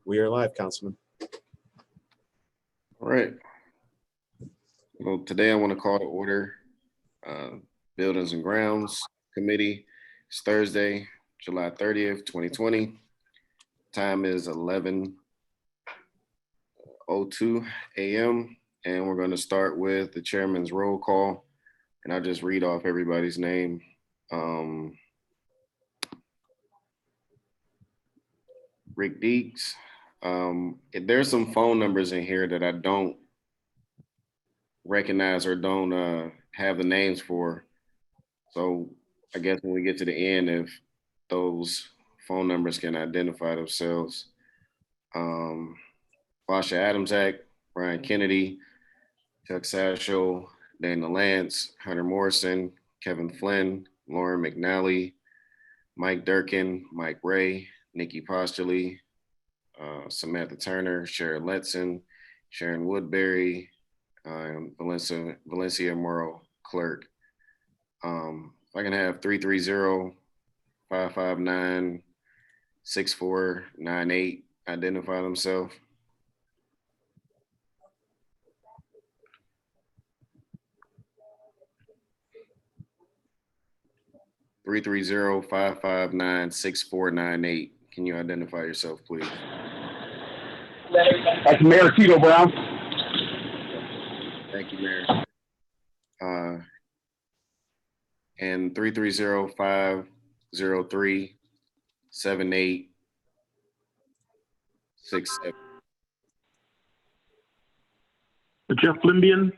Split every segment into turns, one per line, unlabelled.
We are live, Councilman.
All right. Well, today I want to call to order Buildings and Grounds Committee. It's Thursday, July 30th, 2020. Time is 11:02 a.m. And we're going to start with the chairman's roll call. And I'll just read off everybody's name. Rick Deeks. There's some phone numbers in here that I don't recognize or don't have the names for. So I guess when we get to the end, if those phone numbers can identify themselves. Vasha Adamczak, Brian Kennedy, Chuck Sasho, Dana Lance, Hunter Morrison, Kevin Flynn, Lauren McNally, Mike Durkin, Mike Ray, Nikki Postuli, Samantha Turner, Sharon Letson, Sharon Woodbury, Valencia Morrow Clerk. If I can have 330-559-6498 identify themselves. Three 559-6498. Can you identify yourself, please?
That's Mayor Tito Brown.
Thank you, Mayor. And 330-503-7867.
Jeff Limbian.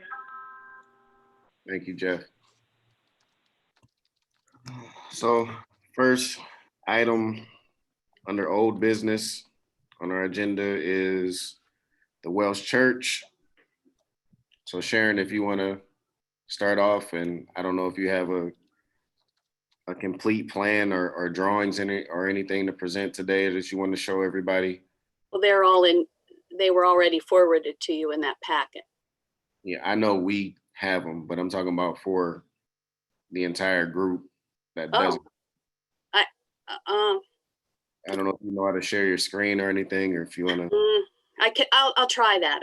Thank you, Jeff. So first item under old business on our agenda is the Welsh Church. So Sharon, if you want to start off, and I don't know if you have a complete plan or drawings in it or anything to present today that you want to show everybody.
Well, they were already forwarded to you in that packet.
Yeah, I know we have them, but I'm talking about for the entire group that doesn't.
I
don't know if you know how to share your screen or anything, or if you want to.
I'll try that.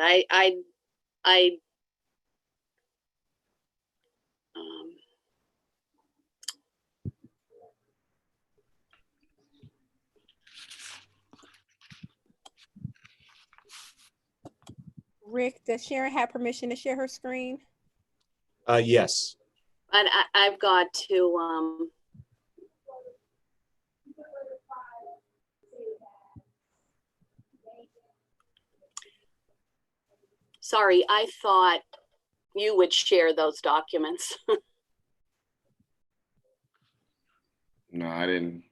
Rick, does Sharon have permission to share her screen?
Yes.
And I've got to. Sorry, I thought you would share those documents.
No, I didn't.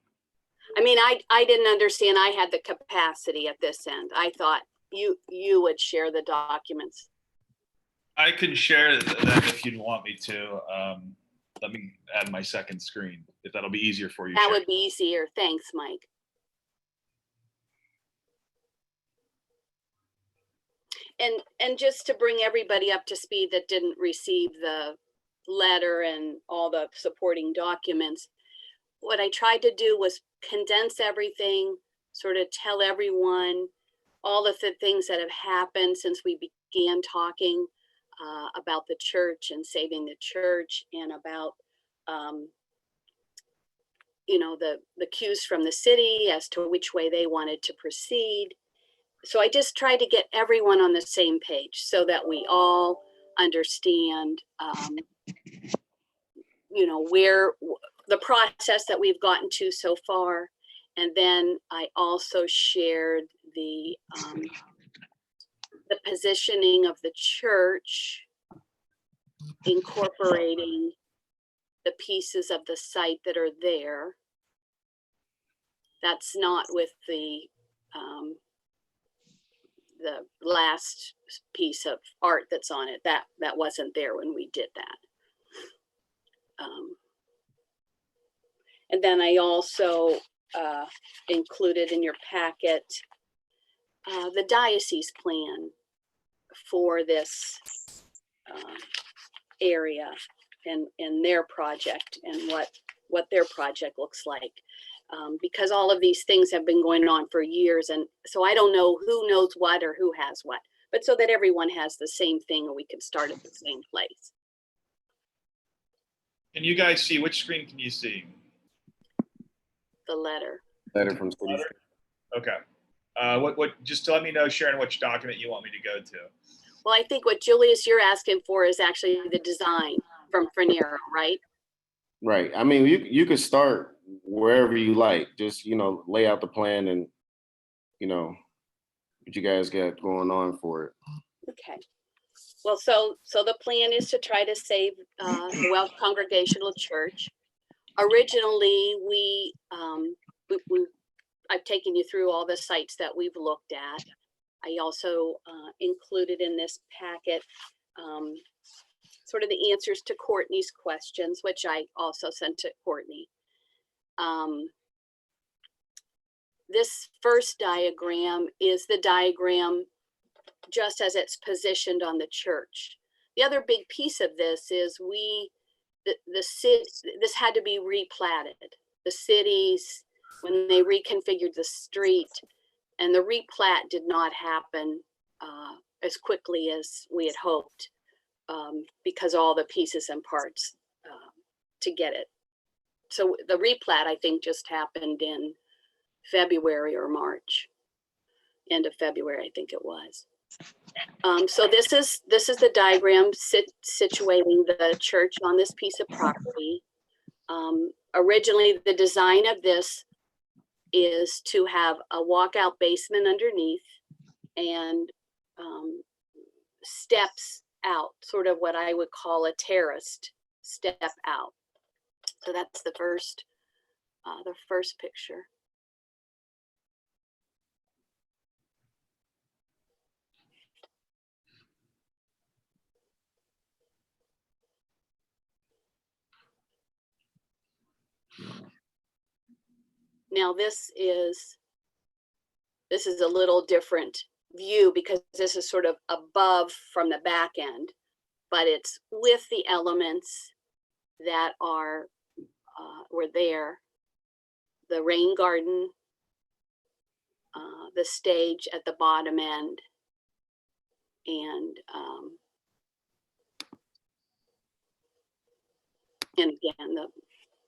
I mean, I didn't understand I had the capacity at this end. I thought you would share the documents.
I can share them if you'd want me to. Let me add my second screen, if that'll be easier for you.
That would be easier. Thanks, Mike. And just to bring everybody up to speed that didn't receive the letter and all the supporting documents, what I tried to do was condense everything, sort of tell everyone all of the things that have happened since we began talking about the church and saving the church, and about the cues from the city as to which way they wanted to proceed. So I just tried to get everyone on the same page so that we all understand where the process that we've gotten to so far. And then I also shared the positioning of the church, incorporating the pieces of the site that are there. That's not with the last piece of art that's on it. That wasn't there when we did that. And then I also included in your packet the diocese plan for this area and their project and what their project looks like. because all of these things have been going on for years. And so I don't know who knows what or who has what, but so that everyone has the same thing and we can start at the same place.
Can you guys see, which screen can you see?
The letter.
Letter from city.
Okay. Just to let me know, Sharon, which document you want me to go to.
Well, I think what Julius, you're asking for is actually the design from Frenero, right?
Right. I mean, you could start wherever you like. Just, lay out the plan and, what you guys got going on for it.
Okay. Well, so the plan is to try to save the Welsh Congregational Church. Originally, I've taken you through all the sites that we've looked at. I also included in this packet sort of the answers to Courtney's questions, which I also sent to Courtney. This first diagram is the diagram just as it's positioned on the church. The other big piece of this is this had to be replatted. The cities, when they reconfigured the street, and the replat did not happen as quickly as we had hoped because all the pieces and parts to get it. So the replat, I think, just happened in February or March, end of February, I think it was. So this is the diagram situating the church on this piece of property. Originally, the design of this is to have a walkout basement underneath and steps out, sort of what I would call a terraced step out. So that's the first picture. Now this is a little different view because this is sort of above from the back end, but it's with the elements that were there. The rain garden, the stage at the bottom end, and again,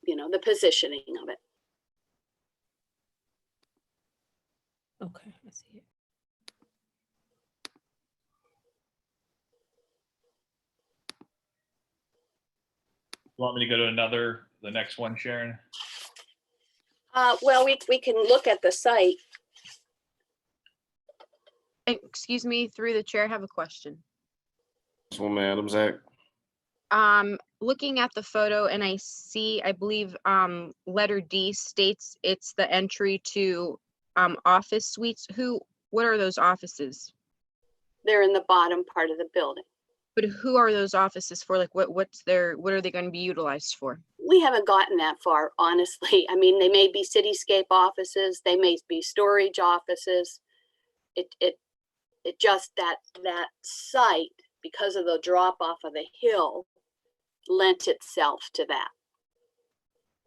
the positioning of it.
Okay, I see it.
You want me to go to the next one, Sharon?
Well, we can look at the site.
Excuse me, through the chair, I have a question.
Councilwoman Adams Act.
Looking at the photo and I believe letter D states it's the entry to office suites. What are those offices?
They're in the bottom part of the building.
But who are those offices for? Like what are they going to be utilized for?
We haven't gotten that far, honestly. I mean, they may be cityscape offices, they may be storage offices. It just that site, because of the drop off of the hill, lent itself to that.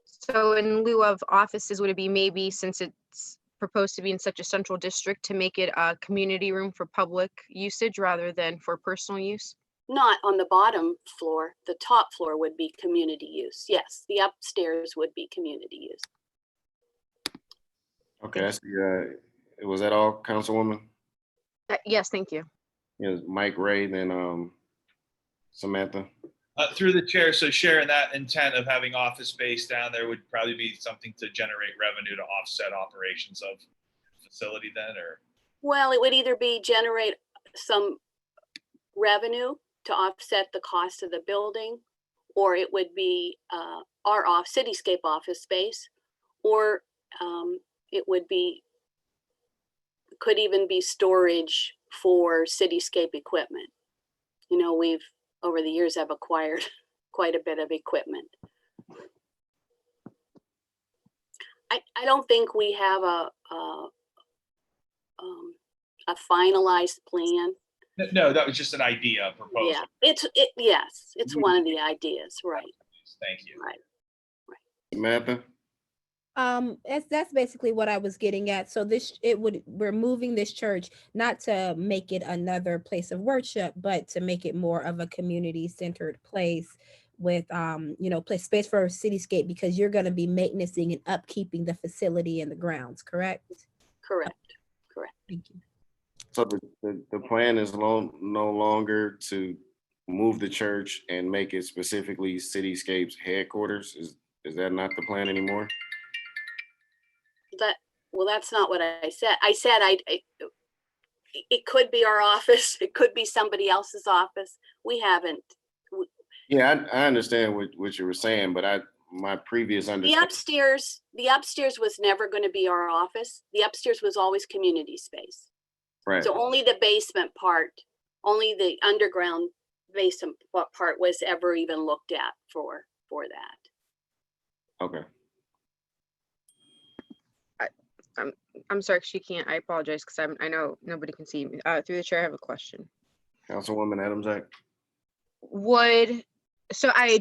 So in lieu of offices, would it be maybe, since it's proposed to be in such a central district, to make it a community room for public usage rather than for personal use?
Not on the bottom floor. The top floor would be community use. Yes, the upstairs would be community use.
Okay, I see. Was that all, Councilwoman?
Yes, thank you.
Yes, Mike, Ray, then Samantha.
Through the chair, so Sharon, that intent of having office space down there would probably be something to generate revenue to offset operations of the facility then, or?
Well, it would either be generate some revenue to offset the cost of the building, or it would be our cityscape office space, or it would be, could even be storage for cityscape equipment. You know, we've over the years have acquired quite a bit of equipment. I don't think we have a finalized plan.
No, that was just an idea, a proposal.
Yeah, yes, it's one of the ideas, right?
Thank you.
Right.
Samantha?
That's basically what I was getting at. So we're moving this church not to make it another place of worship, but to make it more of a community-centered place with, space for a cityscape, because you're going to be maintaining and upkeeping the facility and the grounds, correct?
Correct, correct.
Thank you.
So the plan is no longer to move the church and make it specifically Cityscape's headquarters? Is that not the plan anymore?
That's not what I said. I said it could be our office. It could be somebody else's office. We haven't.
Yeah, I understand what you were saying, but my previous
The
understanding.
upstairs was never going to be our office. The upstairs was always community space.
Right.
So only the basement part, only the underground basement part was ever even looked at for that.
Okay.
I'm sorry, she can't. I apologize because I know nobody can see me. Through the chair, I have a question.
Councilwoman Adams-Ack.
I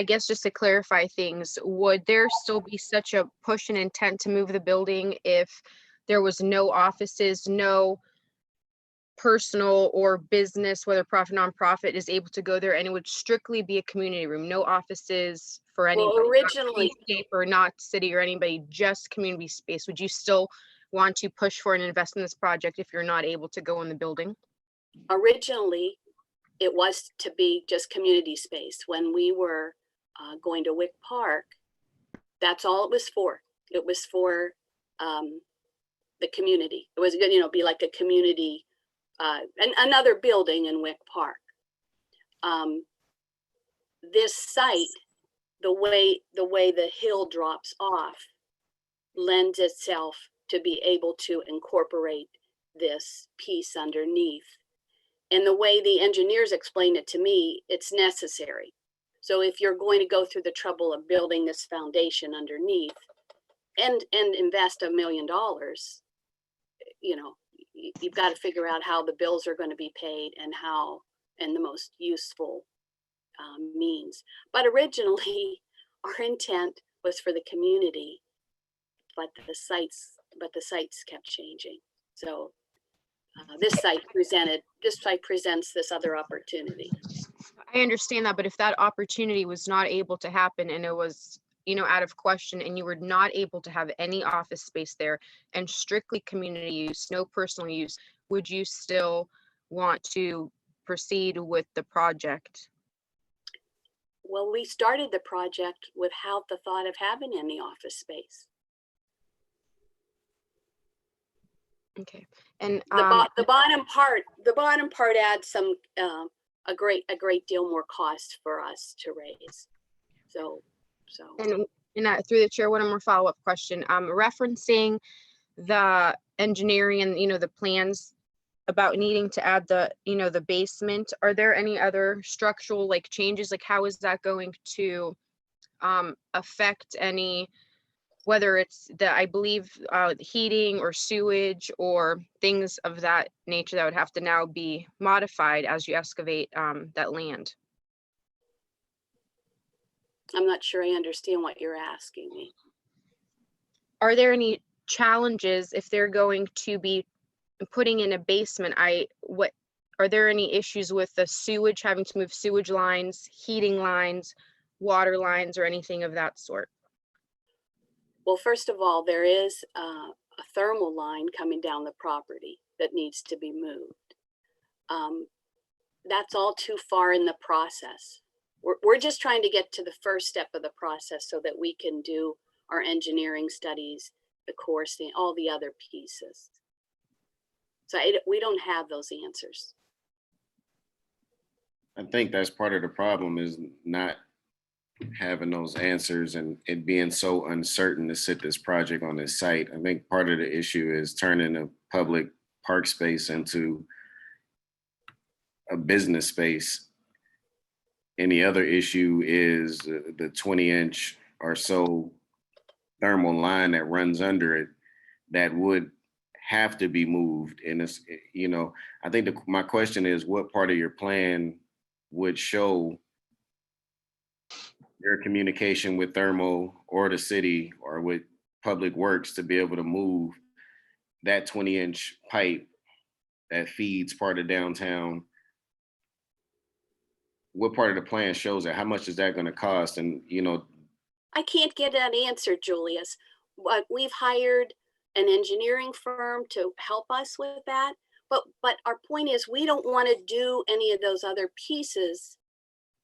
guess just to clarify things, would there still be such a push and intent to move the building if there was no offices, no personal or business, whether profit, nonprofit, is able to go there, and it would strictly be a community room, no offices for anybody, not
Originally,
Cityscape or not city or anybody, just community space? Would you still want to push for and invest in this project if you're not able to go in the building?
originally, it was to be just community space. When we were going to Wick Park, that's all it was for. It was for the community. It was going to, be like a community, another building in Wick Park. This site, the way the hill drops off, lends itself to be able to incorporate this piece underneath. And the way the engineers explained it to me, it's necessary. So if you're going to go through the trouble of building this foundation underneath and invest $1 million, you've got to figure out how the bills are going to be paid and the most useful means. But originally, our intent was for the community, but the sites kept changing. So this site presents this other opportunity.
I understand that, but if that opportunity was not able to happen and it was, out of question, and you were not able to have any office space there and strictly community use, no personal use, would you still want to proceed with the project?
Well, we started the project without the thought of having any office space.
Okay, and
The bottom part adds some a great deal more cost for us to raise. So.
and through the chair, one more follow-up question. Referencing the engineering and the plans about needing to add the basement. Are there any other structural changes? How is that going to affect any? Whether it's I believe heating or sewage or things of that nature that would have to now be modified as you excavate that land.
I'm not sure I understand what you're asking me.
Are there any challenges if they're going to be putting in a basement? Are there any issues with the sewage, having to move sewage lines, heating lines, water lines, or anything of that sort?
Well, first of all, there is a thermal line coming down the property that needs to be moved. That's all too far in the process. We're just trying to get to the first step of the process so that we can do our engineering studies, the coursing, all the other pieces. So we don't have those answers.
I think that's part of the problem, is not having those answers and it being so uncertain to sit this project on this site. I think part of the issue is turning a public park space into a business space. And the other issue is the 20-inch or so thermal line that runs under it that would have to be moved. And it's, I think my question is, what part of your plan would show your communication with thermal or the city, or with Public Works to be able to move that 20-inch pipe that feeds part of downtown? What part of the plan shows that? How much is that going to cost? And, you know,
I can't get that answer, Julius. But we've hired an engineering firm to help us with that. But our point is, we don't want to do any of those other pieces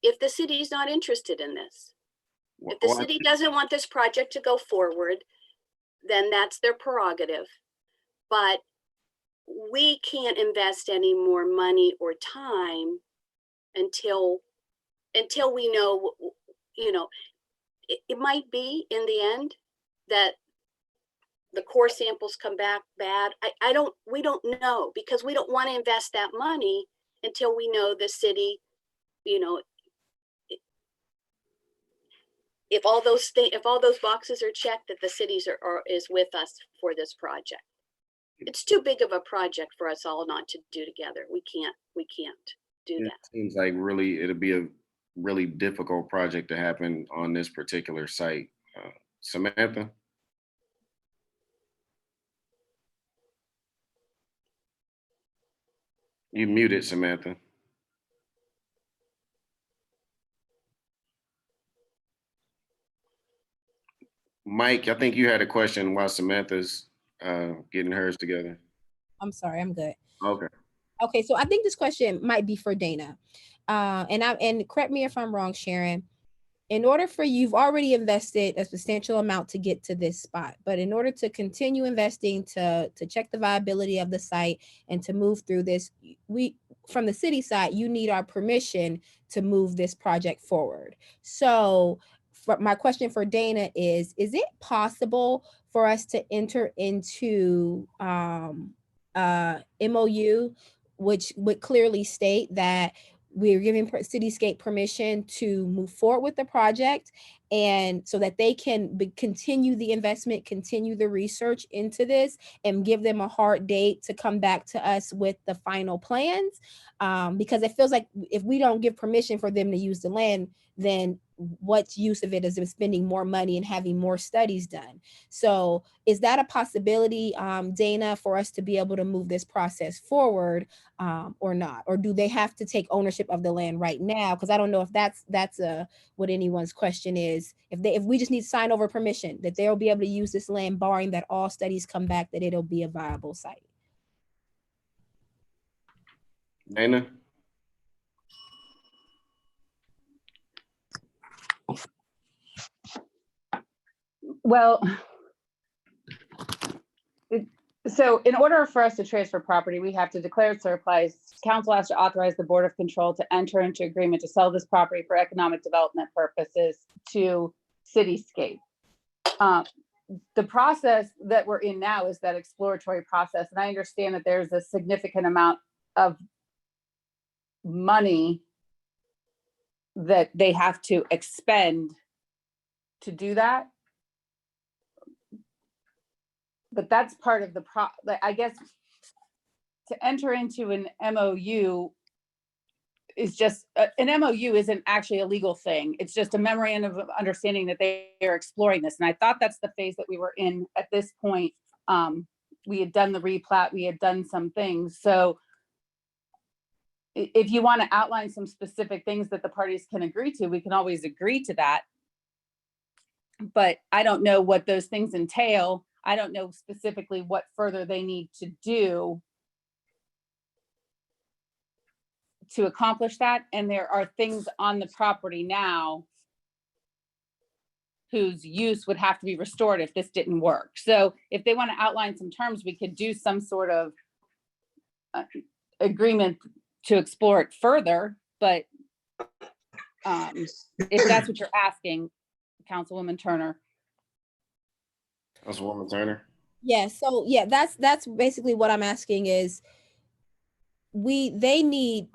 if the city's not interested in this. If the city doesn't want this project to go forward, then that's their prerogative. But we can't invest any more money or time until we know, you know, it might be in the end that the core samples come back bad. We don't know, because we don't want to invest that money until we know the city, you know, if all those boxes are checked, that the cities is with us for this project. It's too big of a project for us all not to do together. We can't do
it
that.
seems like really it'll be a really difficult project to happen on this particular site. Samantha? You muted, Samantha. Mike, I think you had a question while Samantha's getting hers together.
I'm sorry, I'm good.
Okay.
Okay, so I think this question might be for Dana. And correct me if I'm wrong, Sharon. In order for you've already invested a substantial amount to get to this spot, but in order to continue investing to check the viability of the site and to move through this, we from the city side, you need our permission to move this project forward. So my question for Dana is it possible for us to enter into MOU, which would clearly state that we're giving Cityscape permission to move forward with the project, and so that they can continue the investment, continue the research into this, and give them a hard date to come back to us with the final plans? Because it feels like if we don't give permission for them to use the land, then what's use of it is spending more money and having more studies done. So is that a possibility, Dana, for us to be able to move this process forward, or not? Or do they have to take ownership of the land right now? Because I don't know if that's what anyone's question is. If we just need to sign over permission that they'll be able to use this land, barring that all studies come back that it'll be a viable site.
Dana?
Well, so in order for us to transfer property, we have to declare surplus. Council has to authorize the Board of Control to enter into agreement to sell this property for economic development purposes to Cityscape. The process that we're in now is that exploratory process, and I understand that there's a significant amount of money that they have to expend to do that. But that's part of the I guess to enter into an MOU is just, an MOU isn't actually a legal thing. It's just a memorandum of understanding that they are exploring this. And I thought that's the phase that we were in at this point. We had done the replat, we had done some things. So if you want to outline some specific things that the parties can agree to, we can always agree to that. But I don't know what those things entail. I don't know specifically what further they need to do to accomplish that. And there are things on the property now whose use would have to be restored if this didn't work. So if they want to outline some terms, we could do some sort of agreement to explore it further. But if that's what you're asking, Councilwoman Turner.
Councilwoman Turner?
Yeah, so yeah, that's basically what I'm asking is they need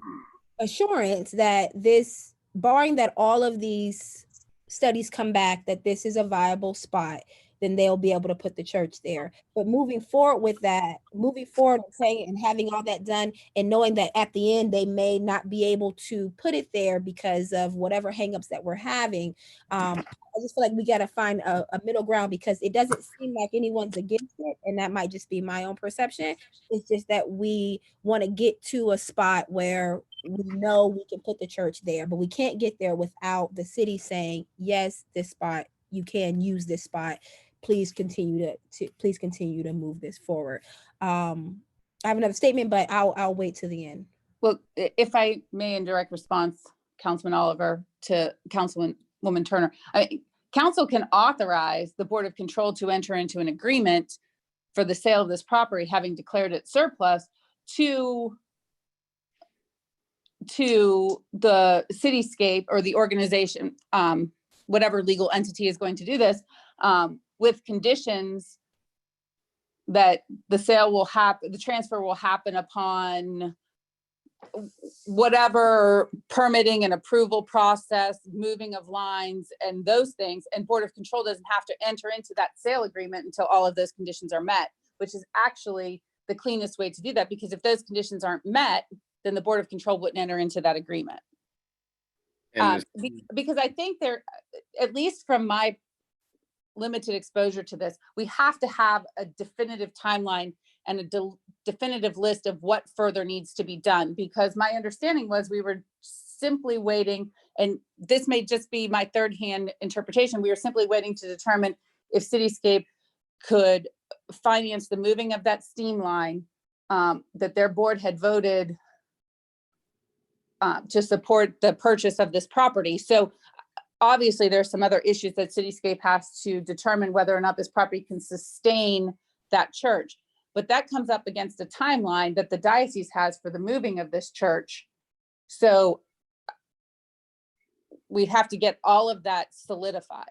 assurance that this, barring that all of these studies come back, that this is a viable spot, then they'll be able to put the church there. But moving forward with that, moving forward and saying and having all that done and knowing that at the end they may not be able to put it there because of whatever hangups that we're having, I just feel like we got to find a middle ground, because it doesn't seem like anyone's against it, and that might just be my own perception. It's just that we want to get to a spot where we know we can put the church there, but we can't get there without the city saying, yes, this spot, you can use this spot. Please continue to move this forward. I have another statement, but I'll wait to the end.
Well, if I may, in direct response, Councilman Oliver to Councilwoman Turner, council can authorize the Board of Control to enter into an agreement for the sale of this property, having declared it surplus, to the cityscape or the organization, whatever legal entity is going to do this, with conditions that the sale will happen, the transfer will happen upon whatever permitting and approval process, moving of lines and those things. And Board of Control doesn't have to enter into that sale agreement until all of those conditions are met, which is actually the cleanest way to do that, because if those conditions aren't met, then the Board of Control wouldn't enter into that agreement. Because I think there, at least from my limited exposure to this, we have to have a definitive timeline and a definitive list of what further needs to be done, because my understanding was we were simply waiting, and this may just be my third-hand interpretation, we were simply waiting to determine if Cityscape could finance the moving of that steam line, that their board had voted to support the purchase of this property. So obviously there's some other issues that Cityscape has to determine whether or not this property can sustain that church. But that comes up against a timeline that the diocese has for the moving of this church. So we'd have to get all of that solidified.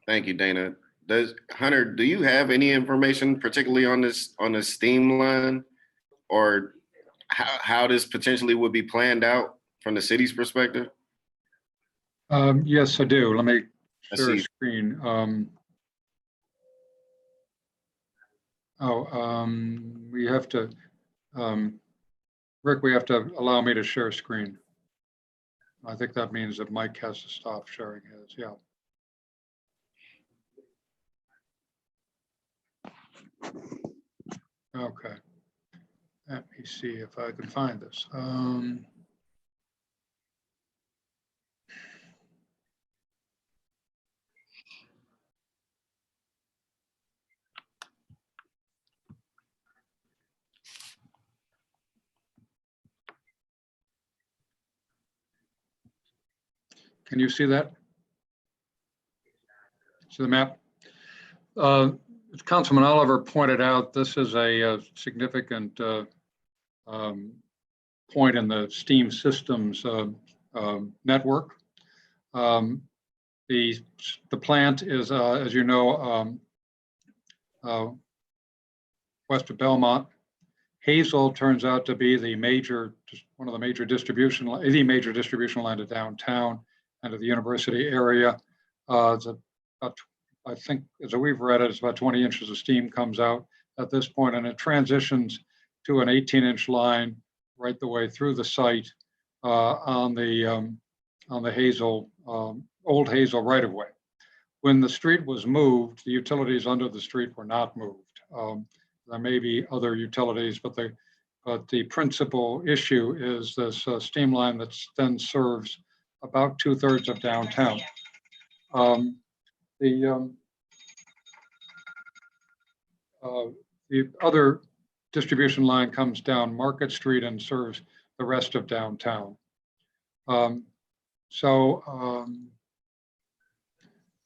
Thank you, Dana. Hunter, do you have any information particularly on this steam line, or how this potentially would be planned out from the city's perspective?
Yes, I do. Let me share a screen. We have to, Rick, we have to allow me to share screen. I think that means that Mike has to stop sharing his, yeah. Okay. Let me see if I can find this. Can you see that? See the map? As Councilman Oliver pointed out, this is a significant point in the steam systems network. The plant is, as you know, west of Belmont. Hazel turns out to be one of the major distribution line to downtown and to the university area. It's about, I think, as we've read it, it's about 20 inches of steam comes out at this point, and it transitions to an 18-inch line right the way through the site on the Hazel, old Hazel right-of-way. When the street was moved, the utilities under the street were not moved. There may be other utilities, but the principal issue is this steam line that then serves about 2/3 of downtown. The other distribution line comes down Market Street and serves the rest of downtown.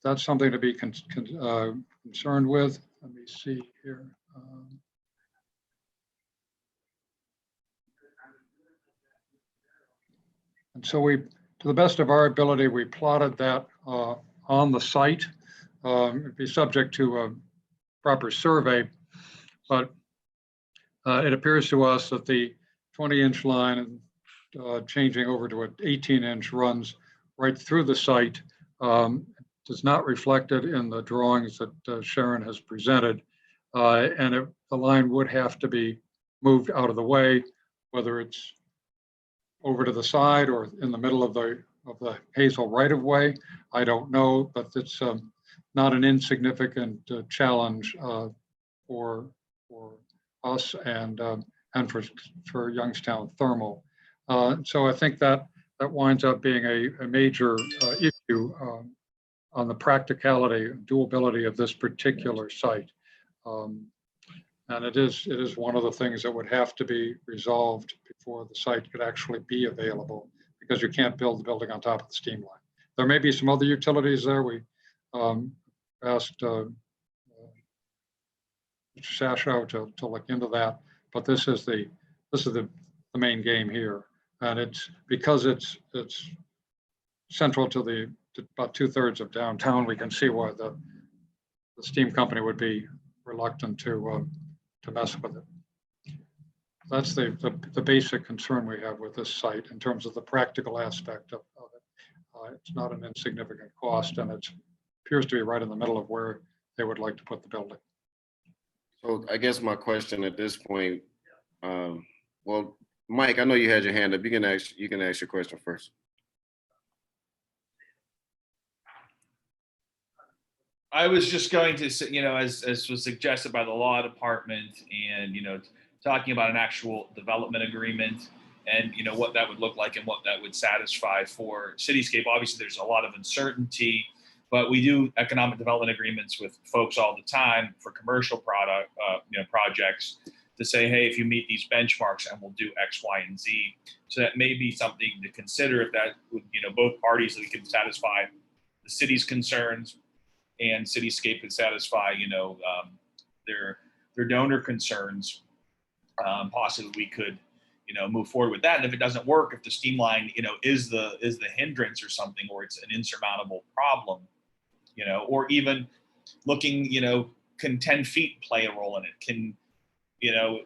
That's something to be concerned with. Let me see here. And so we, to the best of our ability, we plotted that on the site. It'd be subject to a proper survey, but it appears to us that the 20-inch line changing over to an 18-inch runs right through the site, is not reflected in the drawings that Sharon has presented. And the line would have to be moved out of the way, whether it's over to the side or in the middle of the Hazel right-of-way. I don't know, but it's not an insignificant challenge for us and for Youngstown Thermal. So I think that winds up being a major issue on the practicality, doability of this particular site. And it is one of the things that would have to be resolved before the site could actually be available, because you can't build the building on top of the steam line. There may be some other utilities there. We asked Mr. Sasho to look into that, but this is the main game here, and it's because it's central to about 2/3 of downtown. We can see why the steam company would be reluctant to mess with it. That's the basic concern we have with this site in terms of the practical aspect of it. It's not an insignificant cost, and it appears to be right in the middle of where they would like to put the building.
So I guess my question at this point, well, Mike, I know you had your hand up. You can ask your question first.
I was just going to say, as was suggested by the law department, and talking about an actual development agreement, and what that would look like and what that would satisfy for Cityscape. Obviously, there's a lot of uncertainty, but we do economic development agreements with folks all the time for commercial projects to say, hey, if you meet these benchmarks, and we'll do X, Y, and Z. So that may be something to consider if that would, both parties, that we can satisfy the city's concerns, and Cityscape could satisfy, their donor concerns. Possibly we could, move forward with that. And if it doesn't work, if the steam line, is the hindrance or something, or it's an insurmountable problem, or even looking, can 10 feet play a role in it? Can,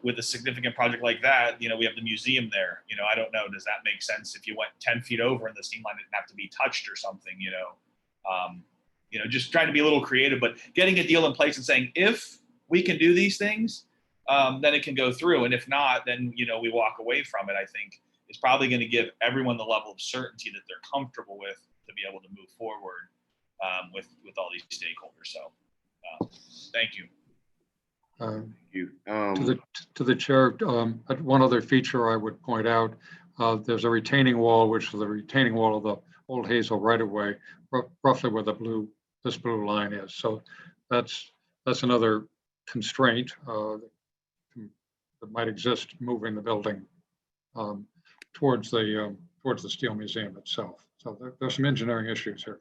with a significant project like that, we have the museum there. I don't know, does that make sense if you went 10 feet over and the steam line didn't have to be touched or something, just trying to be a little creative, but getting a deal in place and saying, if we can do these things, then it can go through. And if not, then, we walk away from it. I think it's probably going to give everyone the level of certainty that they're comfortable with to be able to move forward with all these stakeholders. So thank you.
To the chair, one other feature I would point out, there's a retaining wall, which is the retaining wall of the old Hazel right-of-way, roughly where this blue line is. So that's another constraint that might exist moving the building towards the Steel Museum itself. So there's some engineering issues here.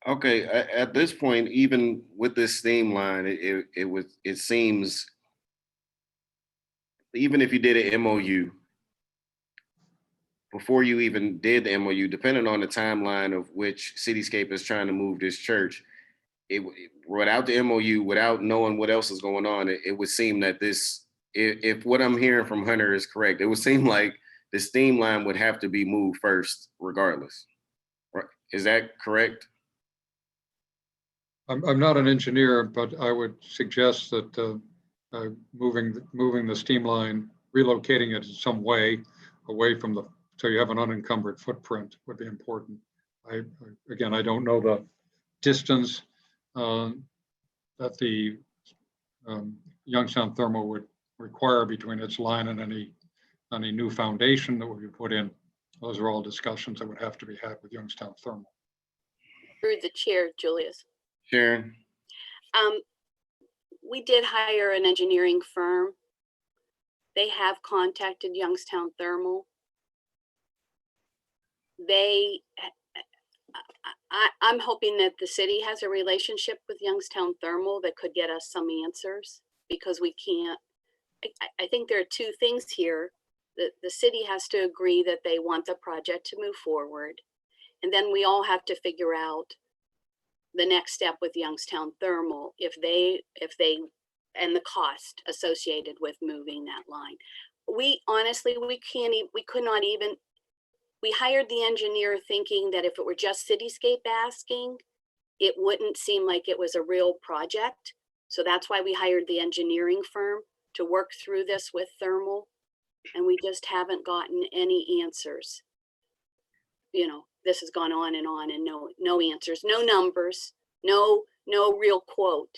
Okay, at this point, even with this steam line, it seems, even if you did an MOU, before you even did the MOU, depending on the timeline of which Cityscape is trying to move this church, without the MOU, without knowing what else is going on, it would seem that this, if what I'm hearing from Hunter is correct, it would seem like the steam line would have to be moved first, regardless. Is that correct?
I'm not an engineer, but I would suggest that moving the steam line, relocating it in some way away from so you have an unencumbered footprint would be important. Again, I don't know the distance that the Youngstown Thermal would require between its line and any new foundation that would be put in. Those are all discussions that would have to be had with Youngstown Thermal.
Through the chair, Julius.
Sharon?
We did hire an engineering firm. They have contacted Youngstown Thermal. I'm hoping that the city has a relationship with Youngstown Thermal that could get us some answers, because we can't, I think there are two things here. The city has to agree that they want the project to move forward. And then we all have to figure out the next step with Youngstown Thermal, if they, and the cost associated with moving that line. We honestly, we could not even, we hired the engineer thinking that if it were just cityscape asking, it wouldn't seem like it was a real project. So that's why we hired the engineering firm to work through this with thermal. And we just haven't gotten any answers. You know, this has gone on and no answers, no numbers, no real quote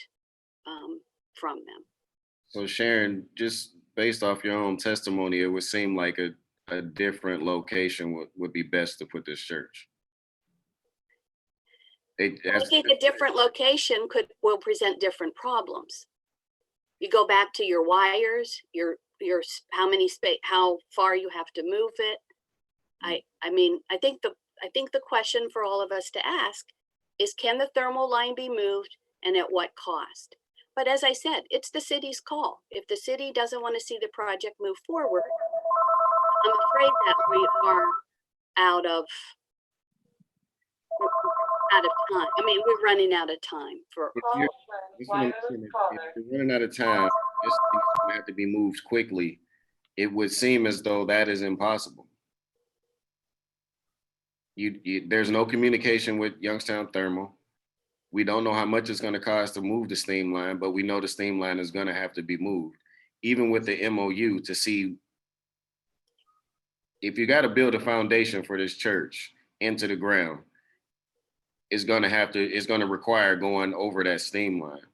from them.
So Sharon, just based off your own testimony, it would seem like a different location would be best to put this church.
I think a different location will present different problems. You go back to your wires, your how far you have to move it. I mean, I think the question for all of us to ask is, can the thermal line be moved and at what cost? But as I said, it's the city's call. If the city doesn't want to see the project move forward, I'm afraid that we are out of time. I mean, we're running out of time for.
If you're running out of time, this thing's gonna have to be moved quickly. It would seem as though that is impossible. There's no communication with Youngstown Thermal. We don't know how much it's going to cost to move the steam line, but we know the steam line is going to have to be moved. Even with the MOU, to see if you got to build a foundation for this church into the ground, it's going to require going over that steam line.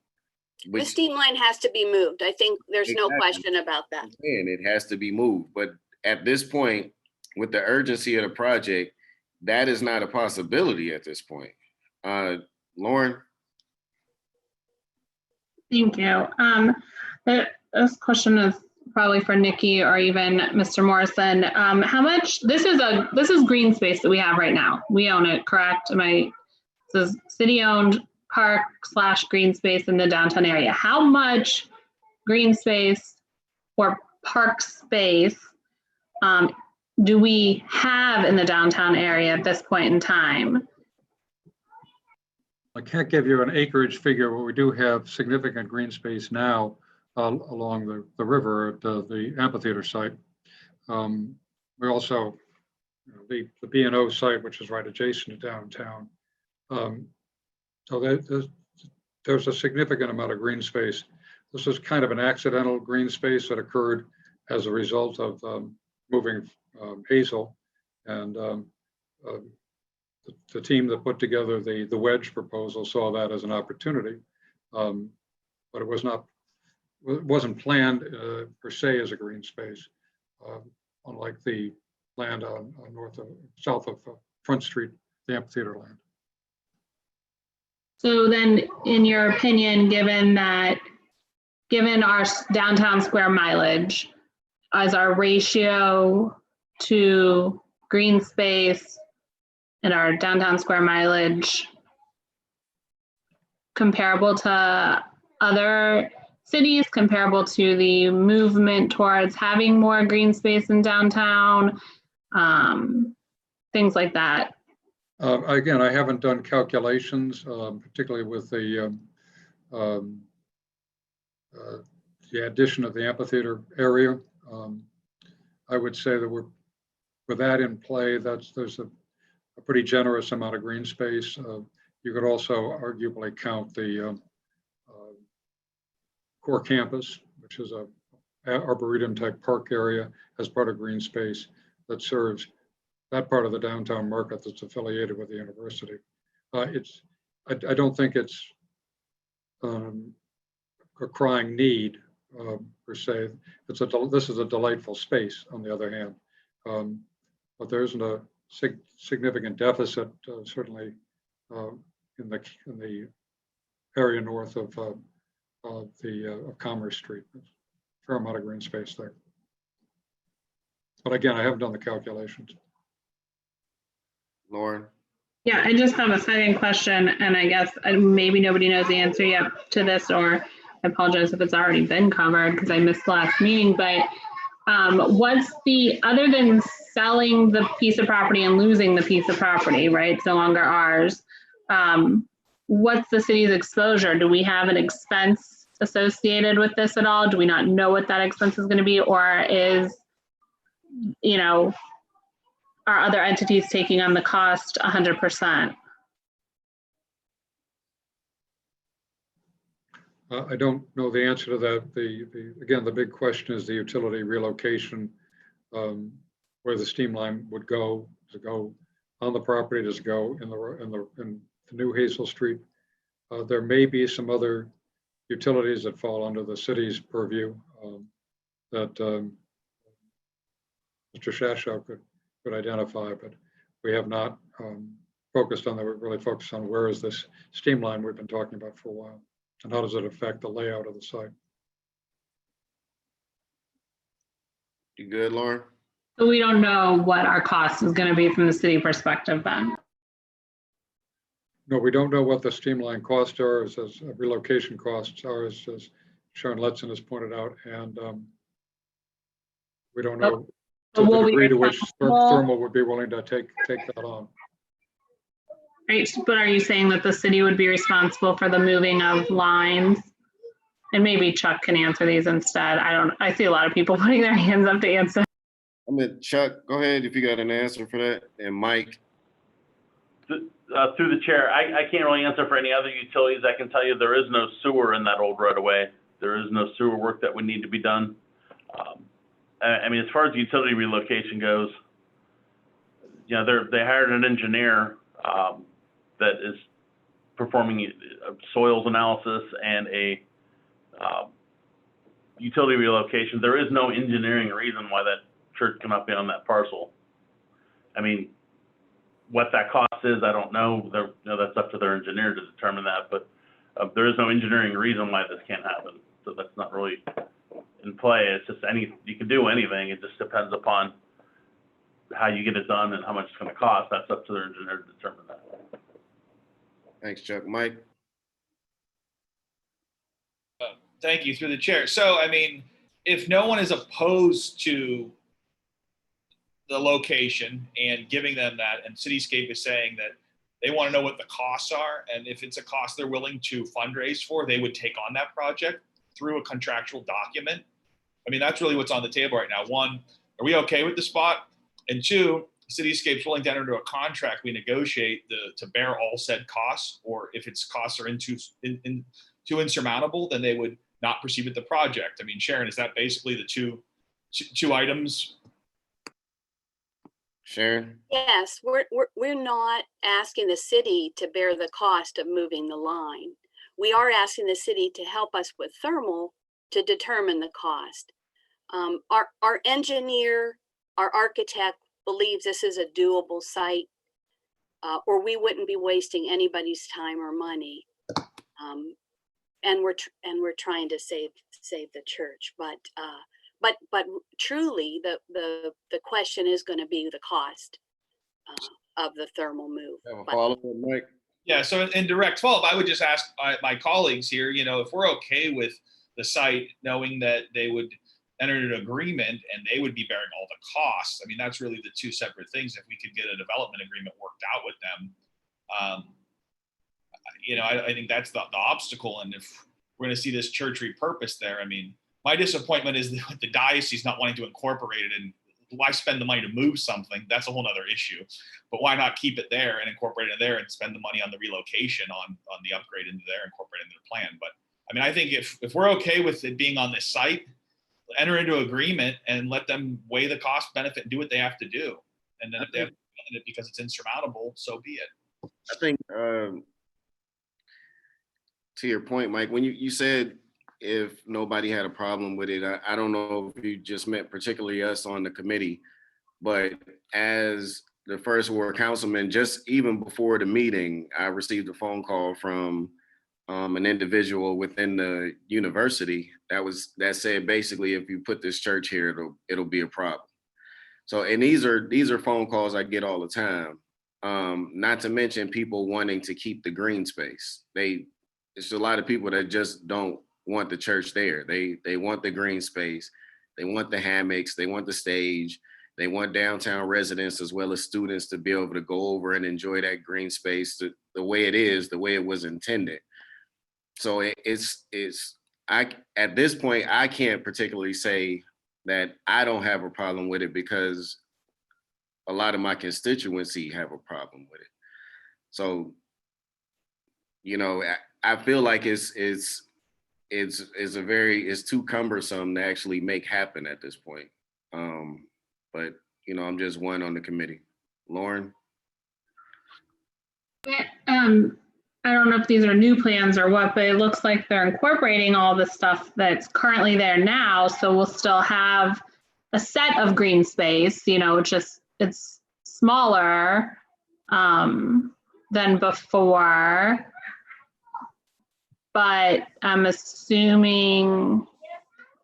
The steam line has to be moved. I think there's no question about that.
And it has to be moved. But at this point, with the urgency of the project, that is not a possibility at this point. Lauren?
Thank you. This question is probably for Nikki or even Mr. Morrison. How much, this is green space that we have right now. We own it, correct? This is city-owned park / green space in the downtown area. How much green space or park space do we have in the downtown area at this point in time?
I can't give you an acreage figure, but we do have significant green space now along the river at the amphitheater site. We also, the B&O site, which is right adjacent to downtown. So there's a significant amount of green space. This is kind of an accidental green space that occurred as a result of moving Hazel, and the team that put together the wedge proposal saw that as an opportunity, but it wasn't planned per se as a green space, unlike the land on south of Front Street, the amphitheater land.
So then, in your opinion, given our downtown square mileage, as our ratio to green space and our downtown square mileage comparable to other cities, comparable to the movement towards having more green space in downtown, things like that?
Again, I haven't done calculations, particularly with the addition of the amphitheater area. I would say that with that in play, there's a pretty generous amount of green space. You could also arguably count the core campus, which is a arboretum type park area, as part of green space that serves that part of the downtown market that's affiliated with the university. I don't think it's a crying need per se. This is a delightful space, on the other hand, but there isn't a significant deficit, certainly in the area north of Commerce Street. There's a fair amount of green space there, but again, I haven't done the calculations.
Lauren?
Yeah, I just have a second question, and I guess maybe nobody knows the answer yet to this, or I apologize if it's already been covered because I missed the last meeting, but what's other than selling the piece of property and losing the piece of property, right? It's no longer ours. What's the city's exposure? Do we have an expense associated with this at all? Do we not know what that expense is going to be? Or is, are other entities taking on the cost 100%?
I don't know the answer to that. Again, the big question is the utility relocation, where the steam line would go. Does it go on the property? Does it go in the new Hazel Street? There may be some other utilities that fall under the city's purview that Mr. Shashow could identify, but we have not focused on that. We're really focused on where is this steam line we've been talking about for a while, and how does it affect the layout of the site?
You good, Lauren?
So we don't know what our cost is going to be from the city perspective then.
No, we don't know what the steam line costs are, as relocation costs are, as Sharon Letson has pointed out, and we don't know to the degree to which Thermal would be willing to take that on.
Right, but are you saying that the city would be responsible for the moving of lines? And maybe Chuck can answer these instead. I see a lot of people putting their hands up to answer.
Chuck, go ahead if you got an answer for that. And Mike.
Through the chair, I can't really answer for any other utilities. I can tell you there is no sewer in that old right of way. There is no sewer work that would need to be done. I mean, as far as utility relocation goes, you know, they hired an engineer that is performing soils analysis and a utility relocation. There is no engineering reason why that church cannot be on that parcel. I mean, what that cost is, I don't know. That's up to their engineer to determine that, but there is no engineering reason why this can't happen. So that's not really in play. It's just you can do anything. It just depends upon how you get it done and how much it's going to cost. That's up to their engineer to determine that.
Thanks, Chuck. Mike.
Thank you, through the chair. So, I mean, if no one is opposed to the location and giving them that, and Cityscape is saying that they want to know what the costs are, and if it's a cost they're willing to fundraise for, they would take on that project through a contractual document. I mean, that's really what's on the table right now. One, are we okay with the spot? And two, Cityscape's willing to enter into a contract, we negotiate to bear all said costs, or if its costs are too insurmountable, then they would not proceed with the project. I mean, Sharon, is that basically the two items?
Sharon?
Yes, we're not asking the city to bear the cost of moving the line. We are asking the city to help us with thermal to determine the cost. Our engineer, our architect believes this is a doable site, or we wouldn't be wasting anybody's time or money. And we're trying to save the church, but truly the question is going to be the cost of the thermal move.
Have a follow-up, Mike?
Yeah, so in direct 12, I would just ask my colleagues here, you know, if we're okay with the site, knowing that they would enter an agreement and they would be bearing all the costs. I mean, that's really the two separate things. If we could get a development agreement worked out with them, you know, I think that's the obstacle. And if we're going to see this church repurposed there, I mean, my disappointment is with the diocese not wanting to incorporate it. And why spend the money to move something? That's a whole nother issue. But why not keep it there and incorporate it there and spend the money on the relocation, on the upgrade into there, incorporate it in their plan. But I mean, I think if we're okay with it being on this site, enter into agreement and let them weigh the cost benefit and do what they have to do. And then if they have to do it because it's insurmountable, so be it.
I think to your point, Mike, when you said if nobody had a problem with it, I don't know if you just meant particularly us on the committee, but as the first ward councilman, just even before the meeting, I received a phone call from an individual within the university that said basically, if you put this church here, it'll be a problem. So, and these are phone calls I get all the time. Not to mention people wanting to keep the green space. It's a lot of people that just don't want the church there. They want the green space. They want the hammocks. They want the stage. They want downtown residents as well as students to be able to go over and enjoy that green space the way it is, the way it was intended. So at this point, I can't particularly say that I don't have a problem with it because a lot of my constituency have a problem with it. So, I feel like it's too cumbersome to actually make happen at this point. But I'm just one on the committee. Lauren?
I don't know if these are new plans or what, but it looks like they're incorporating all the stuff that's currently there now. So we'll still have a set of green space, it's smaller than before. But I'm assuming,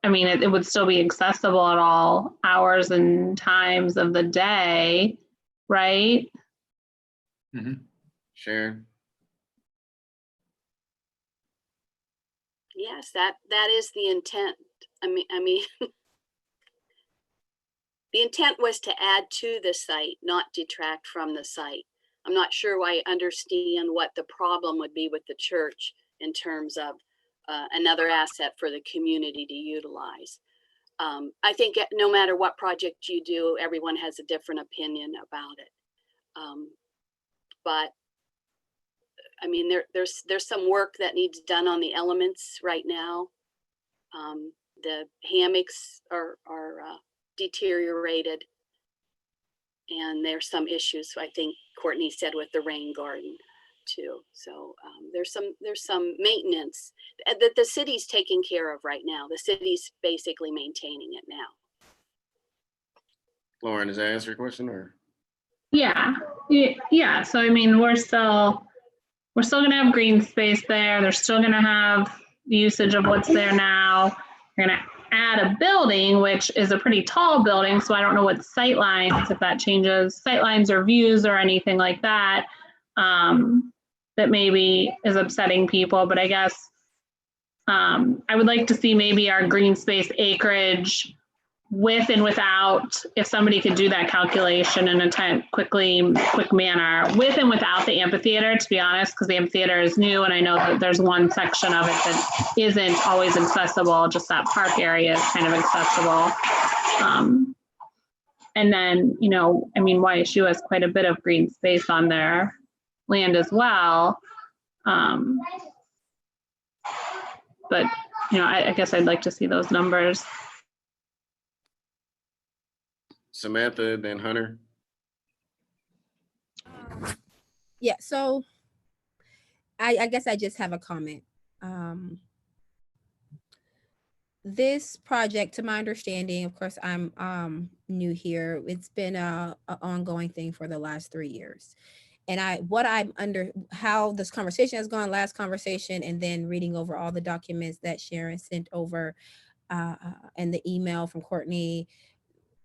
it would still be accessible at all hours and times of the day, right?
Mhm.
Sharon?
Yes, that is the intent. The intent was to add to the site, not detract from the site. I'm not sure why I understand what the problem would be with the church in terms of another asset for the community to utilize. I think no matter what project you do, everyone has a different opinion about it. But there's some work that needs done on the elements right now. The hammocks are deteriorated, and there's some issues, I think Courtney said, with the rain garden too. So there's some maintenance that the city's taking care of right now. The city's basically maintaining it now.
Lauren, does that answer your question or?
Yeah. So we're still gonna have green space there. They're still gonna have the usage of what's there now. We're gonna add a building, which is a pretty tall building. So I don't know what sight lines, if that changes sight lines or views or anything like that, that maybe is upsetting people. But I guess I would like to see maybe our green space acreage with and without, if somebody could do that calculation in a quick manner, with and without the amphitheater, to be honest, because the amphitheater is new, and I know that there's one section of it that isn't always accessible, just that park area is kind of accessible. And then, YSU has quite a bit of green space on their land as well. But, I guess I'd like to see those numbers.
Samantha, then Hunter.
Yeah, so I guess I just have a comment. This project, to my understanding, of course, I'm new here. It's been a ongoing thing for the last 3 years. And how this conversation has gone, last conversation, and then reading over all the documents that Sharon sent over and the email from Courtney,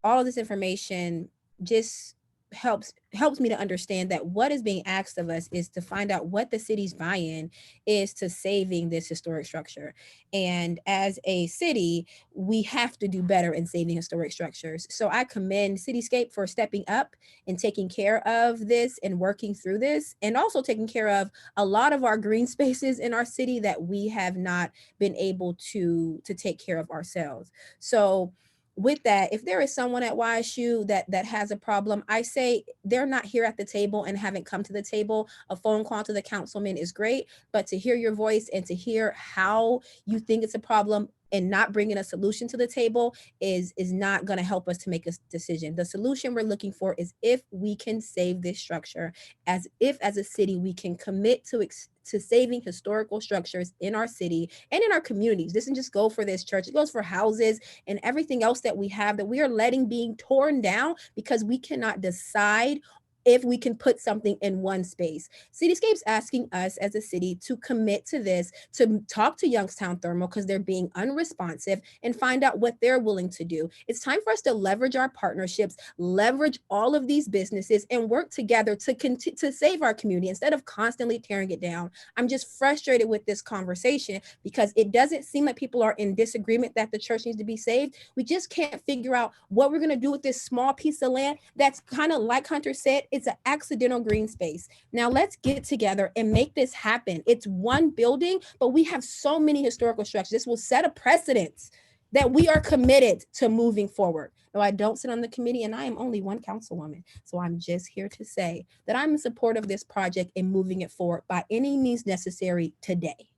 all of this information just helps me to understand that what is being asked of us is to find out what the city's buy-in is to saving this historic structure. And as a city, we have to do better in saving historic structures. So I commend Cityscape for stepping up and taking care of this and working through this, and also taking care of a lot of our green spaces in our city that we have not been able to take care of ourselves. So with that, if there is someone at YSU that has a problem, I say they're not here at the table and haven't come to the table. A phone call to the councilman is great, but to hear your voice and to hear how you think it's a problem and not bringing a solution to the table is not going to help us to make a decision. The solution we're looking for is if we can save this structure, as a city we can commit to saving historical structures in our city and in our communities. This doesn't just go for this church, it goes for houses and everything else that we have that we are letting being torn down because we cannot decide if we can put something in one space. Cityscape's asking us as a city to commit to this, to talk to Youngstown Thermal because they're being unresponsive, and find out what they're willing to do. It's time for us to leverage our partnerships, leverage all of these businesses, and work together to save our community instead of constantly tearing it down. I'm just frustrated with this conversation because it doesn't seem like people are in disagreement that the church needs to be saved. We just can't figure out what we're going to do with this small piece of land that's kind of, like Hunter said, it's an accidental green space. Now let's get together and make this happen. It's one building, but we have so many historical structures. This will set a precedent. that we are committed to moving forward. No, I don't sit on the committee, and I am only one councilwoman. So I'm just here to say that I'm in support of this project and moving it forward by any means necessary today.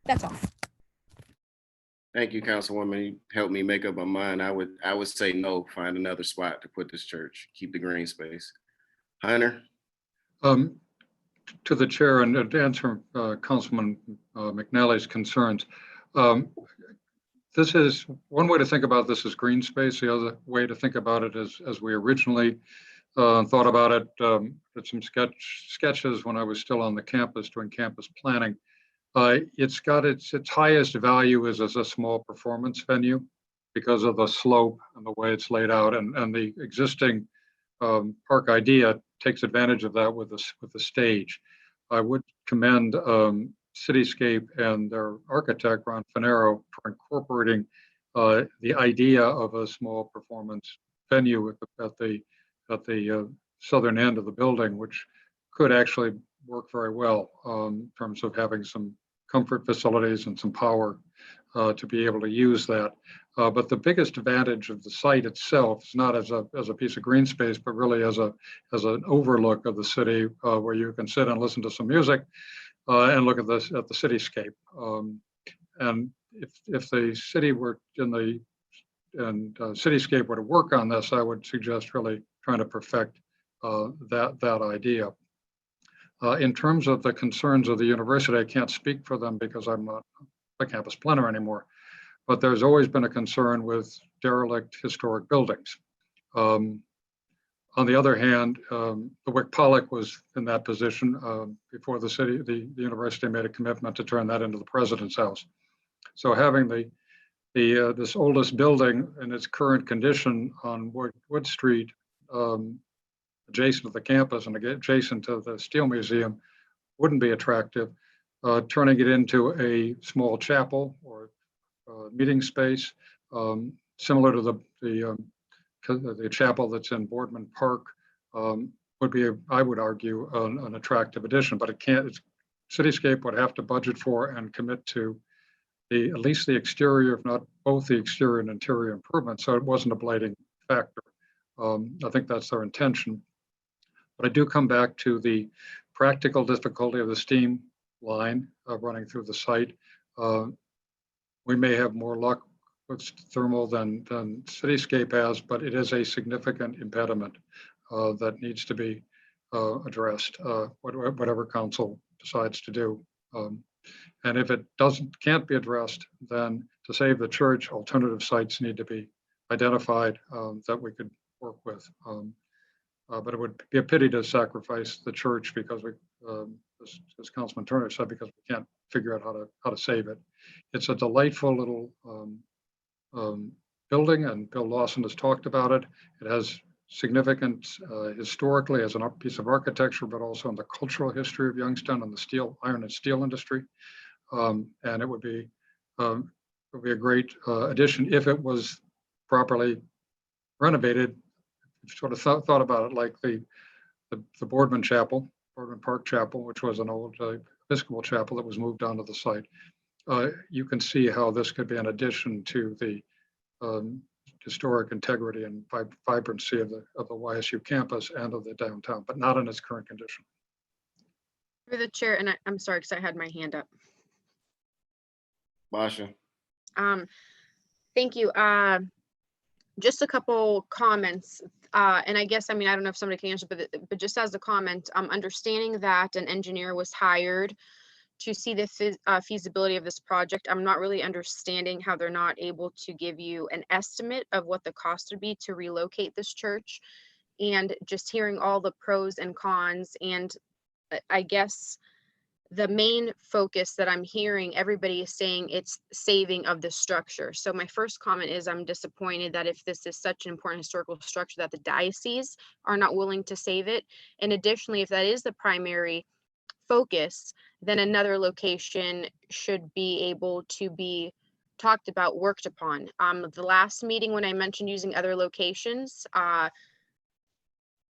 That's all.
Thank you, Councilwoman. You helped me make up my mind. I would say no, find another spot to put this church, keep the green space. Hunter?
To the chair and to answer Councilman McNally's concerns. This is one way to think about this is green space. The other way to think about it is, as we originally thought about it, did some sketches when I was still on the campus doing campus planning. It's got its highest value is as a small performance venue because of the slope and the way it's laid out, and the existing park idea takes advantage of that with the stage. I would commend Cityscape and their architect, Ron Finero, for incorporating the idea of a small performance venue at the southern end of the building, which could actually work very well in terms of having some comfort facilities and some power to be able to use that. But the biggest advantage of the site itself is not as a piece of green space, but really as an overlook of the city where you can sit and listen to some music and look at the cityscape. And if the city were Cityscape were to work on this, I would suggest really trying to perfect that idea. In terms of the concerns of the university, I can't speak for them because I'm not a campus planner anymore, but there's always been a concern with derelict historic buildings. On the other hand, the Wick Pollock was in that position before the university made a commitment to turn that into the president's house. So having this oldest building in its current condition on Wood Street, adjacent to the campus and adjacent to the Steel Museum, wouldn't be attractive. Turning it into a small chapel or meeting space, similar to the chapel that's in Boardman Park, would be, I would argue, an attractive addition. But it can't. Cityscape would have to budget for and commit to at least the exterior, if not both the exterior and interior improvements. So it wasn't a blighting factor. I think that's their intention. But I do come back to the practical difficulty of the steam line running through the site. We may have more luck with thermal than Cityscape has, but it is a significant impediment that needs to be addressed, whatever council decides to do. And if it can't be addressed, then to save the church, alternative sites need to be identified that we could work with. But it would be a pity to sacrifice the church because we, as Councilman Turner said, because we can't figure out how to save it. It's a delightful little building, and Bill Lawson has talked about it. It has significance historically as a piece of architecture, but also in the cultural history of Youngstown and the iron and steel industry. And it would be a great addition if it was properly renovated. Sort of thought about it like the Boardman Chapel, Boardman Park Chapel, which was an old Episcopal chapel that was moved onto the site. You can see how this could be an addition to the historic integrity and vibrancy of the YSU campus and of the downtown, but not in its current condition.
Through the chair, and I'm sorry because I had my hand up.
Basha?
Thank you. Just a couple comments, and I guess, I mean, I don't know if somebody can answer, but just as a comment, understanding that an engineer was hired to see the feasibility of this project, I'm not really understanding how they're not able to give you an estimate of what the cost would be to relocate this church, and just hearing all the pros and cons, and I guess the main focus that I'm hearing, everybody is saying it's saving of the structure. So my first comment is I'm disappointed that if this is such an important historical structure that the diocese are not willing to save it. And additionally, if that is the primary focus, then another location should be able to be talked about, worked upon. The last meeting when I mentioned using other locations,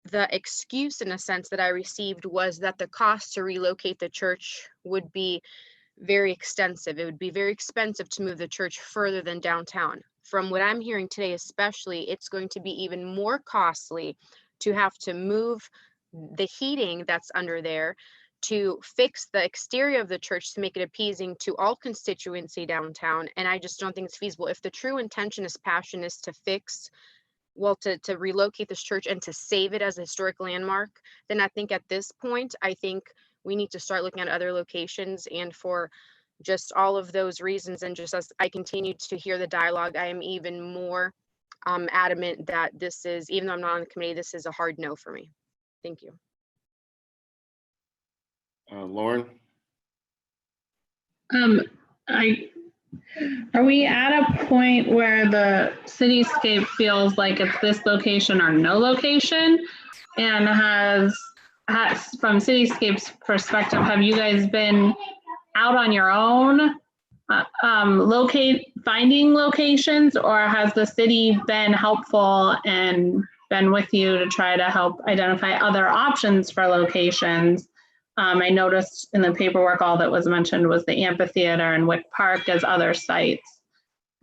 the excuse in a sense that I received was that the cost to relocate the church would be very extensive. It would be very expensive to move the church further than downtown. from what I'm hearing today, especially, it's going to be even more costly to have to move the heating that's under there, to fix the exterior of the church to make it appeasing to all constituency downtown. And I just don't think it's feasible. If the true intention is passion is to fix, well, to relocate this church and to save it as a historic landmark, then I think at this point, I think we need to start looking at other locations. And for just all of those reasons, and just as I continue to hear the dialogue, I am even more adamant that this is, even though I'm not on the committee, this is a hard no for me. Thank you.
Lauren?
Are we at a point where the cityscape feels like it's this location or no location? And has from Cityscape's perspective, have you guys been out on your own finding locations, or has the city been helpful and been with you to try to help identify other options for locations? I noticed in the paperwork, all that was mentioned was the amphitheater and Wick Park as other sites.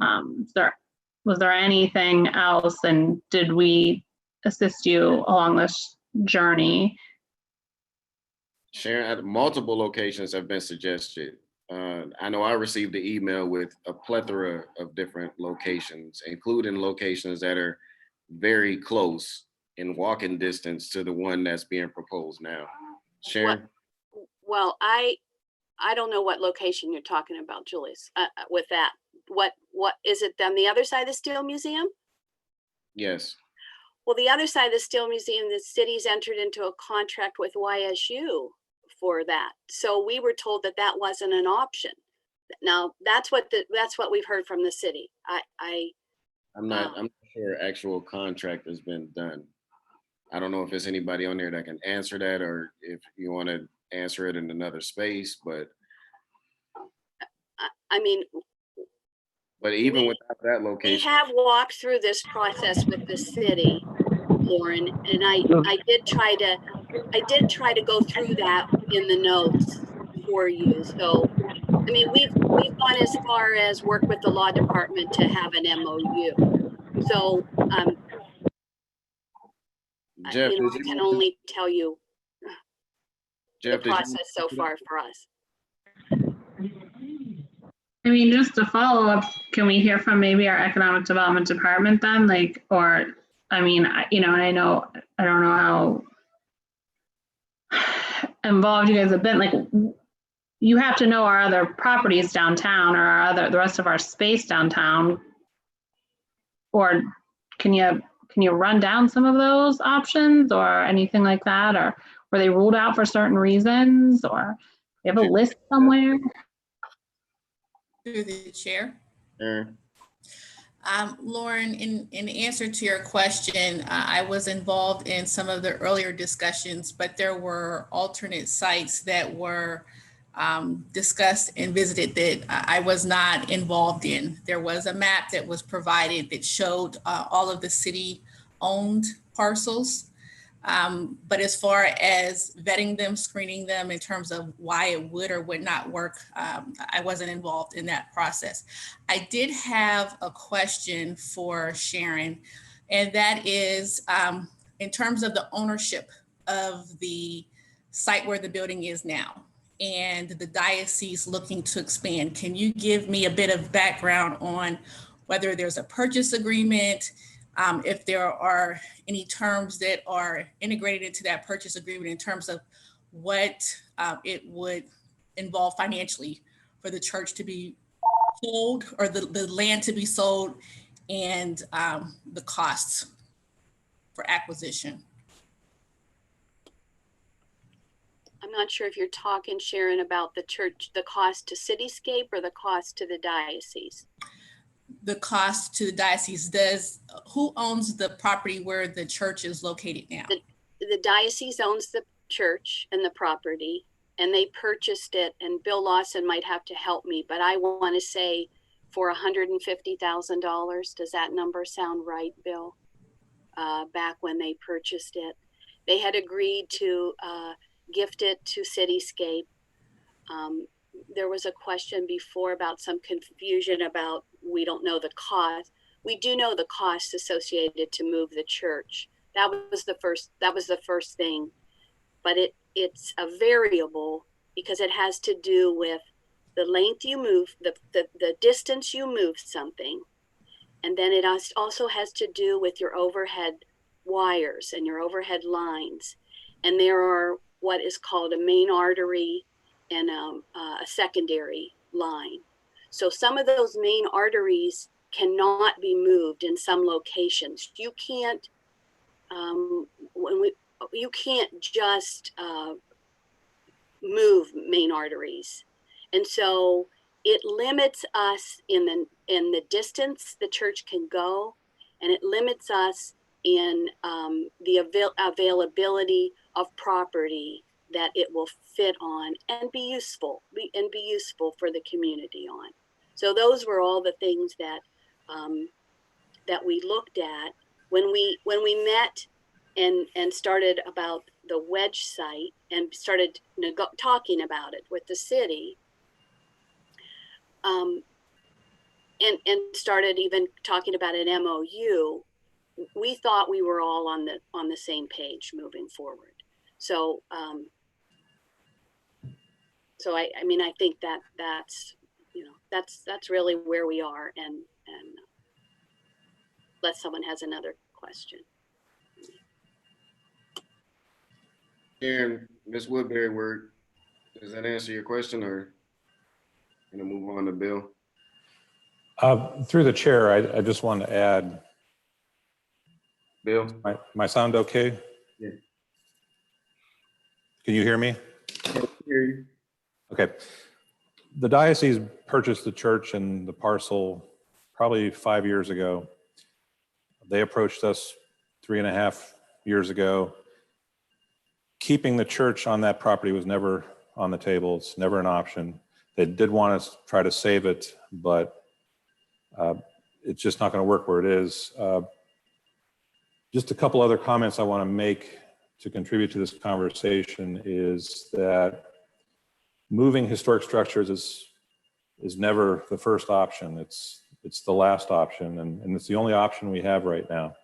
Was there anything else, and did we assist you along this journey?
Sharon, multiple locations have been suggested. I know I received the email with a plethora of different locations, including locations that are very close in walking distance to the one that's being proposed now. Sharon?
Well, I don't know what location you're talking about, Julius, with that. What is it on the other side of the Steel Museum?
Yes.
Well, the other side of the Steel Museum, the city's entered into a contract with YSU for that. So we were told that that wasn't an option. Now that's what we've heard from the city.
I'm not sure actual contract has been done. I don't know if there's anybody on there that can answer that, or if you want to answer it in another space, but
I mean,
but even without that location,
we have walked through this process with the city, Lauren, and I did try to go through that in the notes for you. So, I mean, we've gone as far as work with the law department to have an MOU. So,
Jeff,
you know, I can only tell you
Jeff,
the process so far for us.
I mean, just to follow up, can we hear from maybe our economic development department then? Like, or, I mean, I don't know how involved you guys have been. Like, you have to know our other properties downtown, or the rest of our space downtown. Or can you run down some of those options or anything like that? Or were they ruled out for certain reasons, or you have a list somewhere?
Through the chair.
Sure.
Lauren, in answer to your question, I was involved in some of the earlier discussions, but there were alternate sites that were discussed and visited that I was not involved in. There was a map that was provided that showed all of the city-owned parcels. But as far as vetting them, screening them in terms of why it would or would not work, I wasn't involved in that process. I did have a question for Sharon, and that is in terms of the ownership of the site where the building is now and the diocese looking to expand. Can you give me a bit of background on whether there's a purchase agreement, if there are any terms that are integrated into that purchase agreement in terms of what it would involve financially for the church to be sold, or the land to be sold, and the costs for acquisition?
I'm not sure if you're talking, Sharon, about the church, the cost to Cityscape or the cost to the diocese.
The cost to the diocese. Who owns the property where the church is located now?
The diocese owns the church and the property, and they purchased it, and Bill Lawson might have to help me, but I want to say for $150,000. Does that number sound right, Bill? Back when they purchased it, they had agreed to gift it to Cityscape. There was a question before about some confusion about, we don't know the cost. we do know the costs associated to move the church. That was the first thing, but it's a variable because it has to do with the length you move, the distance you move something. And then it also has to do with your overhead wires and your overhead lines. And there are what is called a main artery and a secondary line. So some of those main arteries cannot be moved in some locations. You can't, you can't just move main arteries. And so it limits us in the distance the church can go, and it limits us in the availability of property that it will fit on and be useful for the community on. So those were all the things that that we looked at when we met and started about the wedge site and started talking about it with the city. And started even talking about an MOU, we thought we were all on the same page moving forward. So so I mean, I think that's really where we are, and unless someone has another question.
Sharon, Ms. Woodbury, does that answer your question, or gonna move on to Bill?
Through the chair, I just want to add.
Bill?
My sound okay?
Yeah.
Can you hear me?
I hear you.
Okay. The diocese purchased the church and the parcel probably 5 years ago. They approached us 3.5 years ago. Keeping the church on that property was never on the table. It's never an option. They did want us to try to save it, but it's just not going to work where it is. Just a couple other comments I want to make to contribute to this conversation is that moving historic structures is never the first option. It's the last option, and it's the only option we have right now.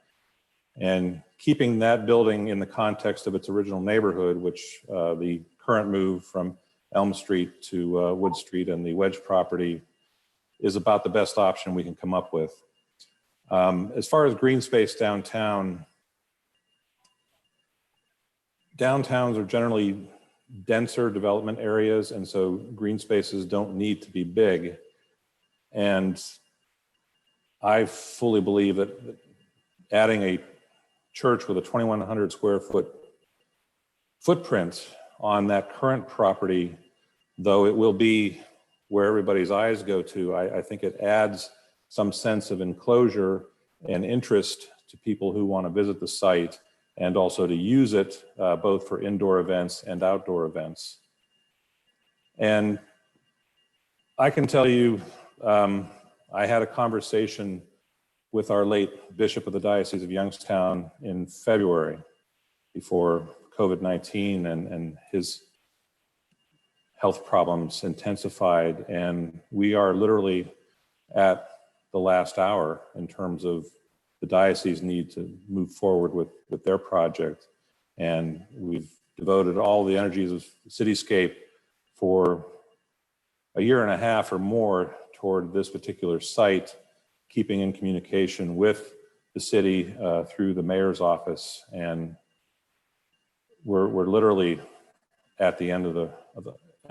And keeping that building in the context of its original neighborhood, which the current move from Elm Street to Wood Street and the Wedge property is about the best option we can come up with. As far as green space downtowns are generally denser development areas, and so green spaces don't need to be big. And I fully believe that adding a church with a 2,100 square foot footprint on that current property, though it will be where everybody's eyes go to, I think it adds some sense of enclosure and interest to people who want to visit the site, and also to use it both for indoor events and outdoor events. And I can tell you, I had a conversation with our late Bishop of the Diocese of Youngstown in February before COVID-19 and his health problems intensified. And we are literally at the last hour in terms of the diocese need to move forward with their project. And we've devoted all the energies of Cityscape for 1.5 years or more toward this particular site, keeping in communication with the city through the mayor's office. And we're literally at the end of the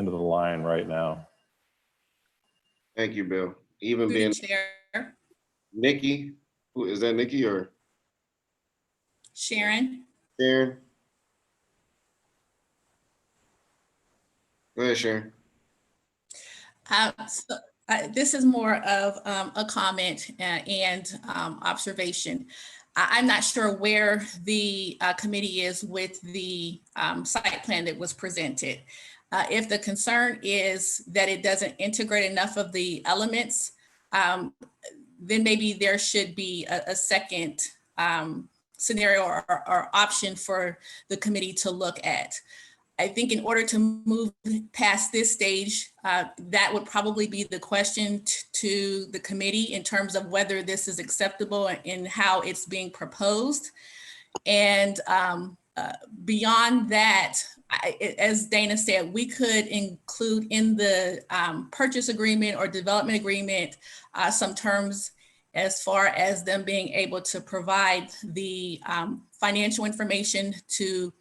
line right now.
Thank you, Bill. Even
Through
being
the chair,
Nikki, who is that, Nikki or
Sharon.
Sharon? Go ahead, Sharon.
This is more of a comment and observation. I'm not sure where the committee is with the site plan that was presented. If the concern is that it doesn't integrate enough of the elements, then maybe there should be a second scenario or option for the committee to look at. I think in order to move past this stage, that would probably be the question to the committee in terms of whether this is acceptable and how it's being proposed. And beyond that, as Dana said, we could include in the purchase agreement or development agreement some terms as far as them being able to provide the financial information to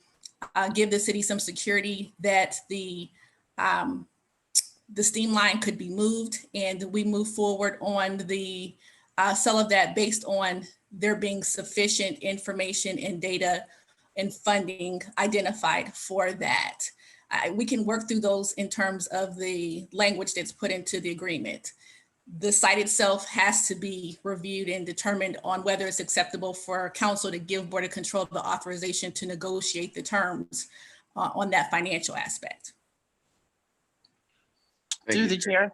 give the city some security that the steam line could be moved, and we move forward on the sale of that based on there being sufficient information and data and funding identified for that. We can work through those in terms of the language that's put into the agreement. The site itself has to be reviewed and determined on whether it's acceptable for council to give Board of Control the authorization to negotiate the terms on that financial aspect.
Thank
Through
you.
the chair.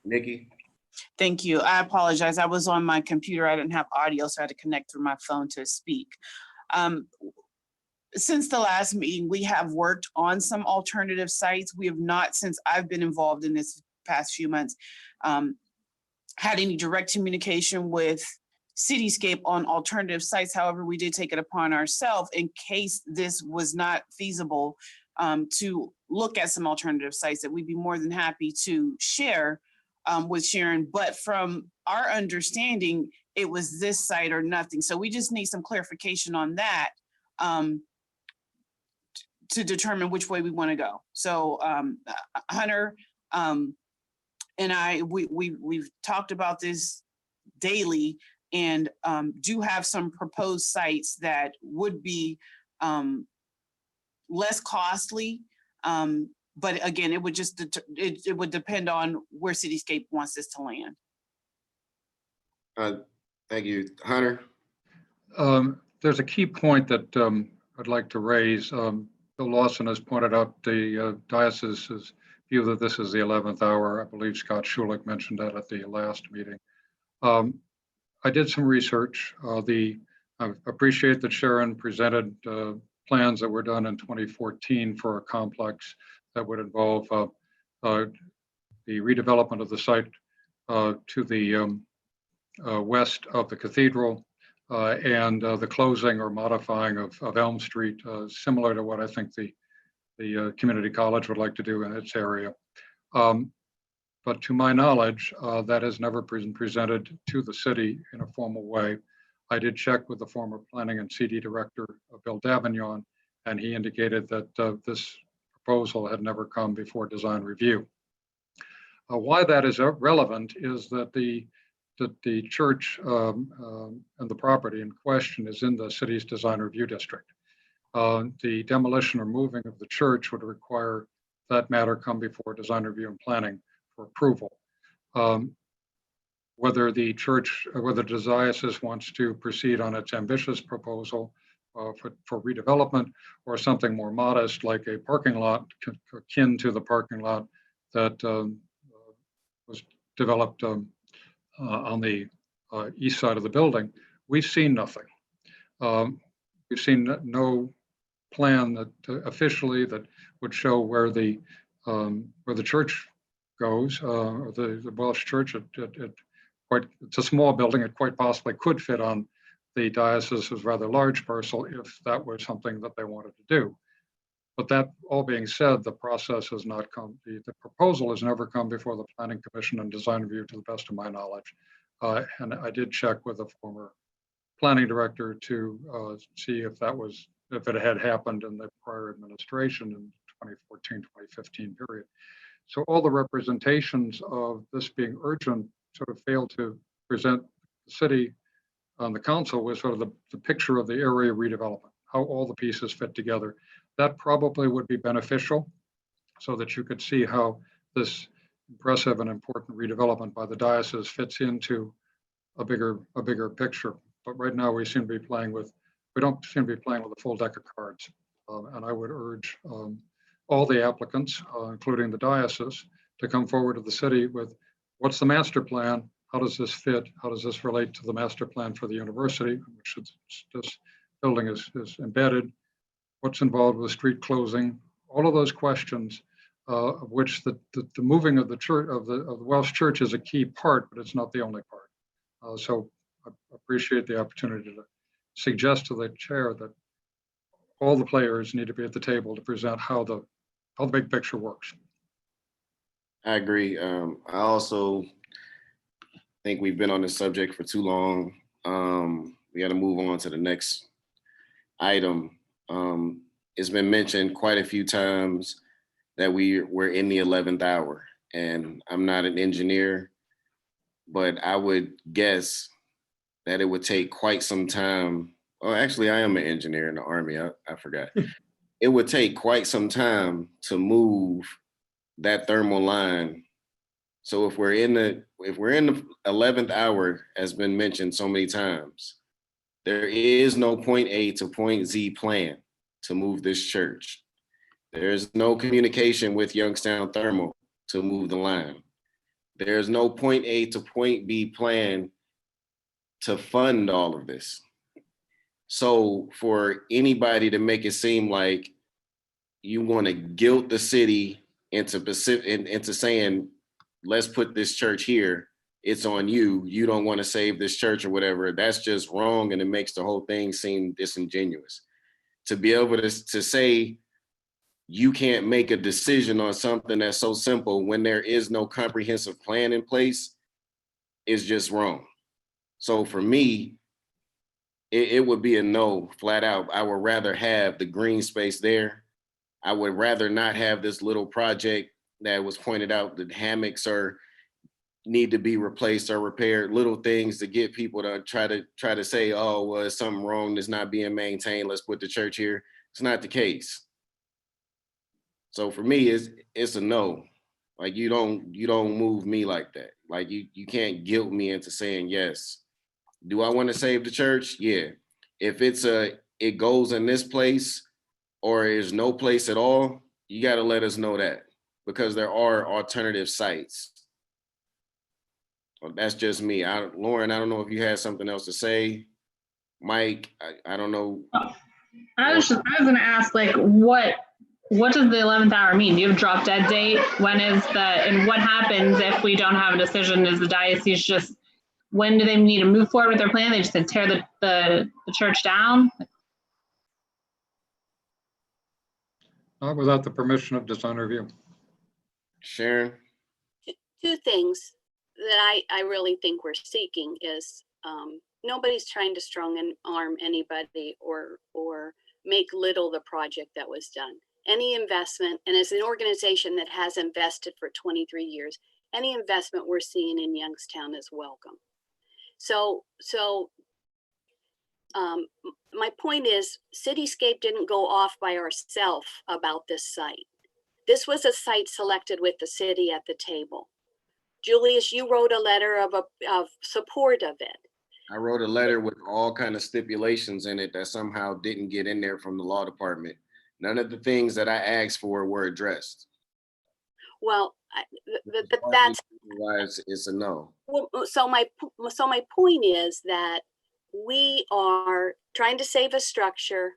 Nikki?
Thank you. I apologize. I was on my computer. I didn't have audio, so I had to connect through my phone to speak. Since the last meeting, we have worked on some alternative sites. We have not, since I've been involved in this past few months, had any direct communication with Cityscape on alternative sites. However, we did take it upon ourselves in case this was not feasible to look at some alternative sites that we'd be more than happy to share with Sharon. But from our understanding, it was this site or nothing. So we just need some clarification on that to determine which way we want to go. So Hunter and I, we've talked about this daily, and do have some proposed sites that would be less costly. But again, it would just it would depend on where Cityscape wants this to land.
Thank you. Hunter?
There's a key point that I'd like to raise. Bill Lawson has pointed out the diocese's view that this is the 11th hour. I believe Scott Schulich mentioned that at the last meeting. I did some research. I appreciate that Sharon presented plans that were done in 2014 for a complex that would involve the redevelopment of the site to the west of the cathedral and the closing or modifying of Elm Street, similar to what I think the community college would like to do in its area. But to my knowledge, that has never been presented to the city in a formal way. I did check with the former planning and CD director, Bill Davignon, and he indicated that this proposal had never come before design review. Why that is relevant is that the church and the property in question is in the city's design review district. The demolition or moving of the church would require that matter come before design review and planning for approval. Whether the church, whether the diocese wants to proceed on its ambitious proposal for redevelopment or something more modest like a parking lot akin to the parking lot that was developed on the east side of the building, we've seen nothing. We've seen no plan that officially that would show where the church goes, or the Welsh church. It's a small building. It quite possibly could fit on the diocese's rather large parcel if that was something that they wanted to do. But that all being said, the process has not come, the proposal has never come before the Planning Commission and Design Review to the best of my knowledge. And I did check with the former planning director to see if it had happened in the prior administration in 2014, 2015 period. So all the representations of this being urgent sort of failed to present the city on the council with sort of the picture of the area redevelopment, how all the pieces fit together. That probably would be beneficial so that you could see how this impressive and important redevelopment by the diocese fits into a bigger picture. But right now we don't seem to be playing with a full deck of cards. And I would urge all the applicants, including the diocese, to come forward to the city with what's the master plan? How does this fit? How does this relate to the master plan for the university, which this building is embedded? what's involved with street closing, all of those questions, of which the moving of the church, of the Welsh Church is a key part, but it's not the only part. So I appreciate the opportunity to suggest to the chair that all the players need to be at the table to present how the big picture works.
I agree. I also think we've been on this subject for too long. We got to move on to the next item. It's been mentioned quite a few times that we're in the 11th hour, and I'm not an engineer, but I would guess that it would take quite some time. Oh, actually, I am an engineer in the Army. I forgot. It would take quite some time to move that thermal line. So if we're in the 11th hour, as been mentioned so many times, there is no point A to point Z plan to move this church. There's no communication with Youngstown Thermal to move the line. There's no point A to point B plan to fund all of this. So for anybody to make it seem like you want to guilt the city into saying, let's put this church here, it's on you, you don't want to save this church or whatever, that's just wrong, and it makes the whole thing seem disingenuous. To be able to say you can't make a decision on something that's so simple when there is no comprehensive plan in place is just wrong. So for me, it would be a no, flat out. I would rather have the green space there. I would rather not have this little project that was pointed out that hammocks need to be replaced or repaired, little things to get people to try to say, oh, well, it's something wrong that's not being maintained, let's put the church here. It's not the case. So for me, it's a no. Like you don't move me like that. Like you can't guilt me into saying yes. Do I want to save the church? Yeah. If it goes in this place or is no place at all, you got to let us know that, because there are alternative sites. Well, that's just me. Lauren, I don't know if you had something else to say. Mike, I don't know.
I was going to ask, like, what does the 11th hour mean? Do you have a drop dead date? When is and what happens if we don't have a decision? Is the diocese just, when do they need to move forward with their plan? They just said tear the church down?
Not without the permission of design review.
Sharon?
Two things that I really think we're seeking is nobody's trying to strong arm anybody or make little the project that was done. Any investment, and as an organization that has invested for 23 years, any investment we're seeing in Youngstown is welcome. So my point is, Cityscape didn't go off by ourselves about this site. This was a site selected with the city at the table. Julius, you wrote a letter of support of it.
I wrote a letter with all kind of stipulations in it that somehow didn't get in there from the law department. None of the things that I asked for were addressed.
Well, that's
why it's a no.
Well, so my point is that we are trying to save a structure,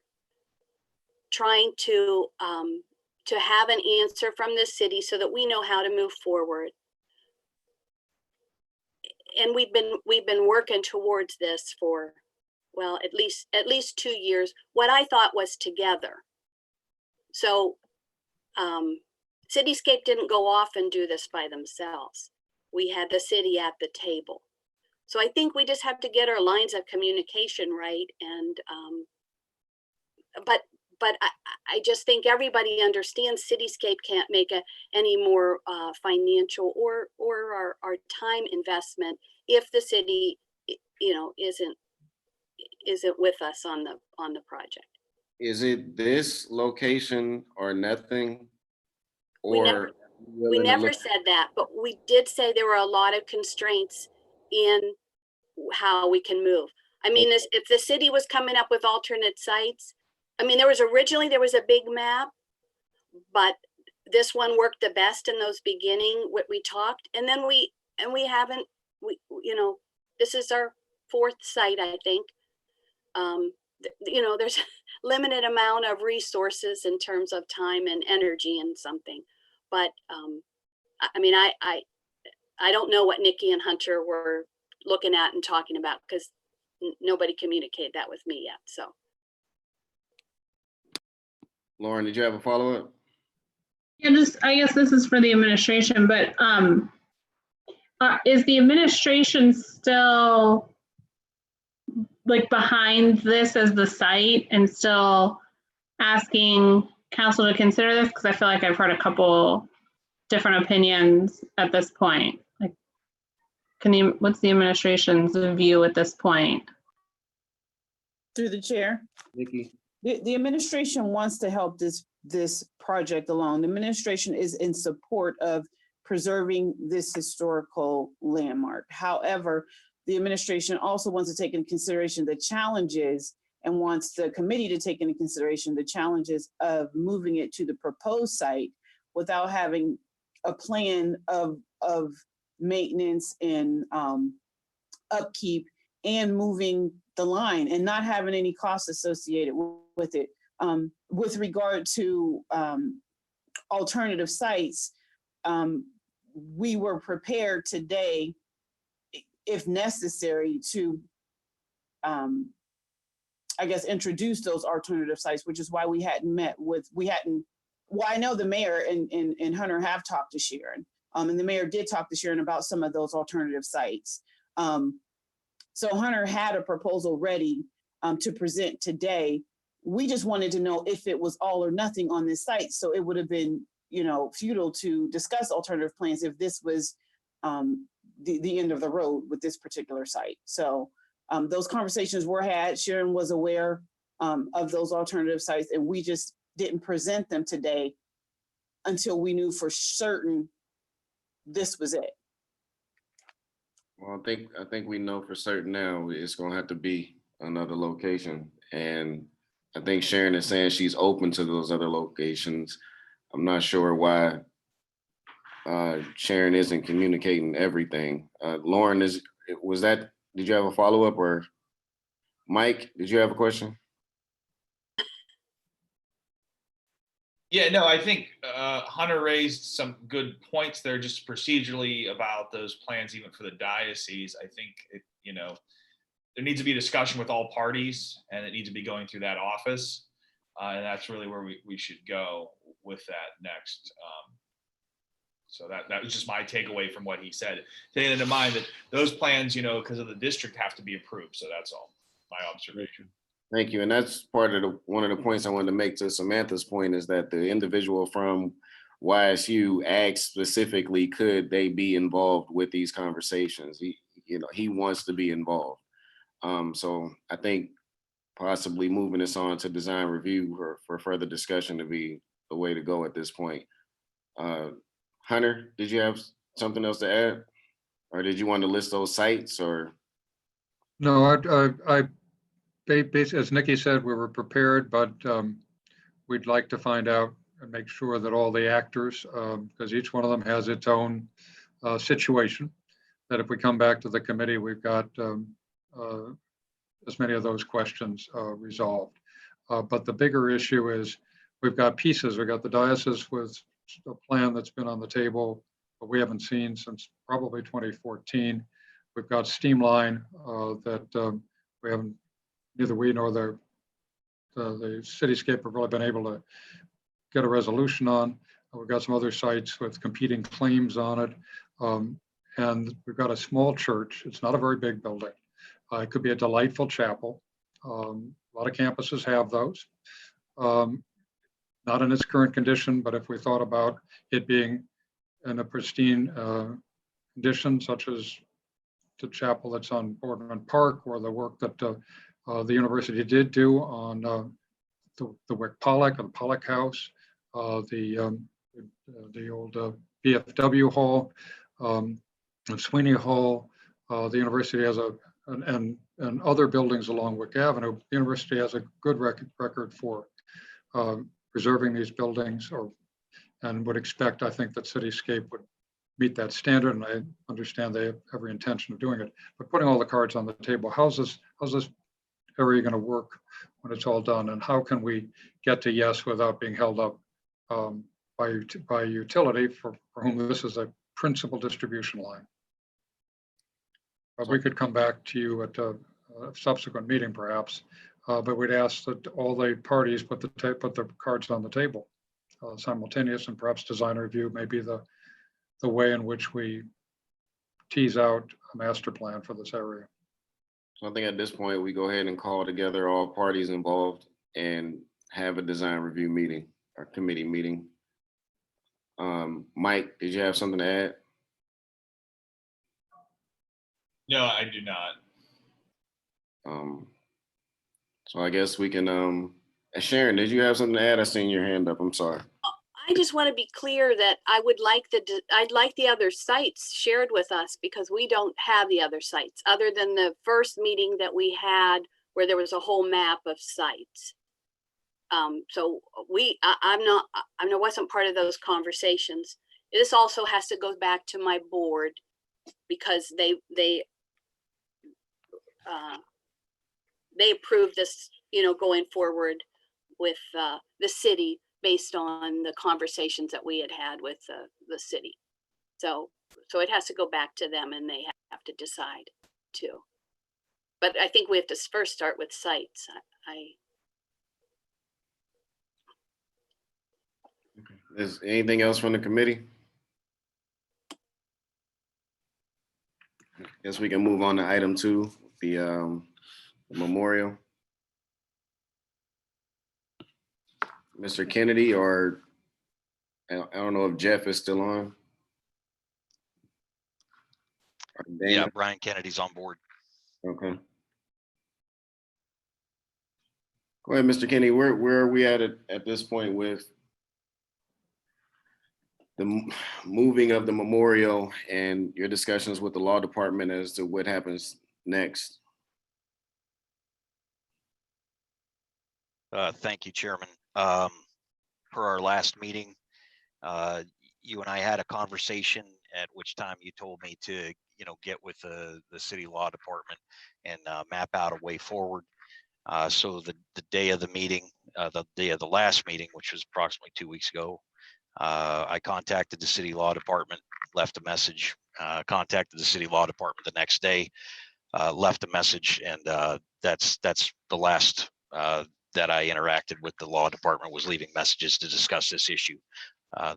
trying to have an answer from the city so that we know how to move forward. And we've been working towards this for, well, at least 2 years, what I thought was together. So Cityscape didn't go off and do this by themselves. We had the city at the table. So I think we just have to get our lines of communication right. And but I just think everybody understands Cityscape can't make any more financial or our time investment if the city, isn't with us on the project.
Is it this location or nothing? Or
we never said that, but we did say there were a lot of constraints in how we can move. I mean, if the city was coming up with alternate sites, I mean, there was a big map, but this one worked the best in those beginning, what we talked. And then this is our fourth site, I think. you know, there's limited amount of resources in terms of time and energy and something. But I mean, I don't know what Nikki and Hunter were looking at and talking about, because nobody communicated that with me yet. So
Lauren, did you have a follow-up?
Yeah, just, I guess this is for the administration, but is the administration still like behind this as the site and still asking council to consider this? Because I feel like I've heard a couple different opinions at this point. Like, what's the administration's view at this point?
Through the chair.
Nikki?
The administration wants to help this project along. The administration is in support of preserving this historical landmark. However, the administration also wants to take into consideration the challenges and wants the committee to take into consideration the challenges of moving it to the proposed site without having a plan of maintenance and upkeep and moving the line and not having any costs associated with it. With regard to alternative sites, we were prepared today, if necessary, to, I guess, introduce those alternative sites, which is why we hadn't well, I know the mayor and Hunter have talked to Sharon, and the mayor did talk to Sharon about some of those alternative sites. So Hunter had a proposal ready to present today. We just wanted to know if it was all or nothing on this site. So it would have been, you know, futile to discuss alternative plans if this was the end of the road with this particular site. So those conversations were had. Sharon was aware of those alternative sites, and we just didn't present them today until we knew for certain this was it.
Well, I think we know for certain now it's gonna have to be another location. And I think Sharon is saying she's open to those other locations. I'm not sure why Sharon isn't communicating everything. Lauren, did you have a follow-up, or Mike, did you have a question?
Yeah, no, I think Hunter raised some good points there, just procedurally about those plans, even for the diocese. I think there needs to be a discussion with all parties, and it needs to be going through that office, and that's really where we should go with that next. So that was just my takeaway from what he said. Taking into mind that those plans, because of the district, have to be approved. So that's all my observation.
Thank you. And that's part of one of the points I wanted to make to Samantha's point, is that the individual from YSU asked specifically, could they be involved with these conversations? He wants to be involved. So I think possibly moving this on to design review for further discussion to be the way to go at this point. Hunter, did you have something else to add? Or did you want to list those sites, or?
No, I basically, as Nikki said, we were prepared, but we'd like to find out and make sure that all the actors, because each one of them has its own situation, that if we come back to the committee, we've got as many of those questions resolved. But the bigger issue is we've got pieces. We've got the diocese with a plan that's been on the table, but we haven't seen since probably 2014. We've got Steamline that we haven't, neither we nor the cityscape have really been able to get a resolution on. We've got some other sites with competing claims on it. And we've got a small church. It's not a very big building. It could be a delightful chapel. A lot of campuses have those. Not in its current condition, but if we thought about it being in a pristine condition, such as the chapel that's on Boardman Park, or the work that the university did do on the Wick Pollock, or the Pollock House, the old VFW Hall, Sweeney Hall. The university has and other buildings along Wick Avenue. The university has a good record for preserving these buildings, and would expect, I think, that Cityscape would meet that standard, and I understand they have every intention of doing it. But putting all the cards on the table, how's this are you going to work when it's all done? And how can we get to yes without being held up by utility for whom this is a principal distribution line? But we could come back to you at a subsequent meeting perhaps, but we'd ask that all the parties put the cards on the table simultaneous, and perhaps design review may be the way in which we tease out a master plan for this area.
So I think at this point, we go ahead and call together all parties involved and have a design review meeting or committee meeting. Mike, did you have something to add?
No, I do not.
So I guess we can, Sharon, did you have something to add? I seen your hand up. I'm sorry.
I just want to be clear that I'd like the other sites shared with us, because we don't have the other sites other than the first meeting that we had where there was a whole map of sites. So I wasn't part of those conversations. This also has to go back to my board, because they approved this, going forward with the city based on the conversations that we had with the city. So it has to go back to them, and they have to decide too. But I think we have to first start with sites.
Is anything else from the committee? Guess we can move on to item 2, the memorial. Mr. Kennedy, or I don't know if Jeff is still on.
Yeah, Brian Kennedy's on board.
Okay. Go ahead, Mr. Kennedy. Where are we at this point with the moving of the memorial and your discussions with the law department as to what happens next?
Thank you, Chairman. Per our last meeting, you and I had a conversation at which time you told me to, get with the city law department and map out a way forward. So the day of the meeting, the day of the last meeting, which was approximately 2 weeks ago, I contacted the city law department, left a message, contacted the city law department the next day, left a message, and that's the last that I interacted with the law department, was leaving messages to discuss this issue.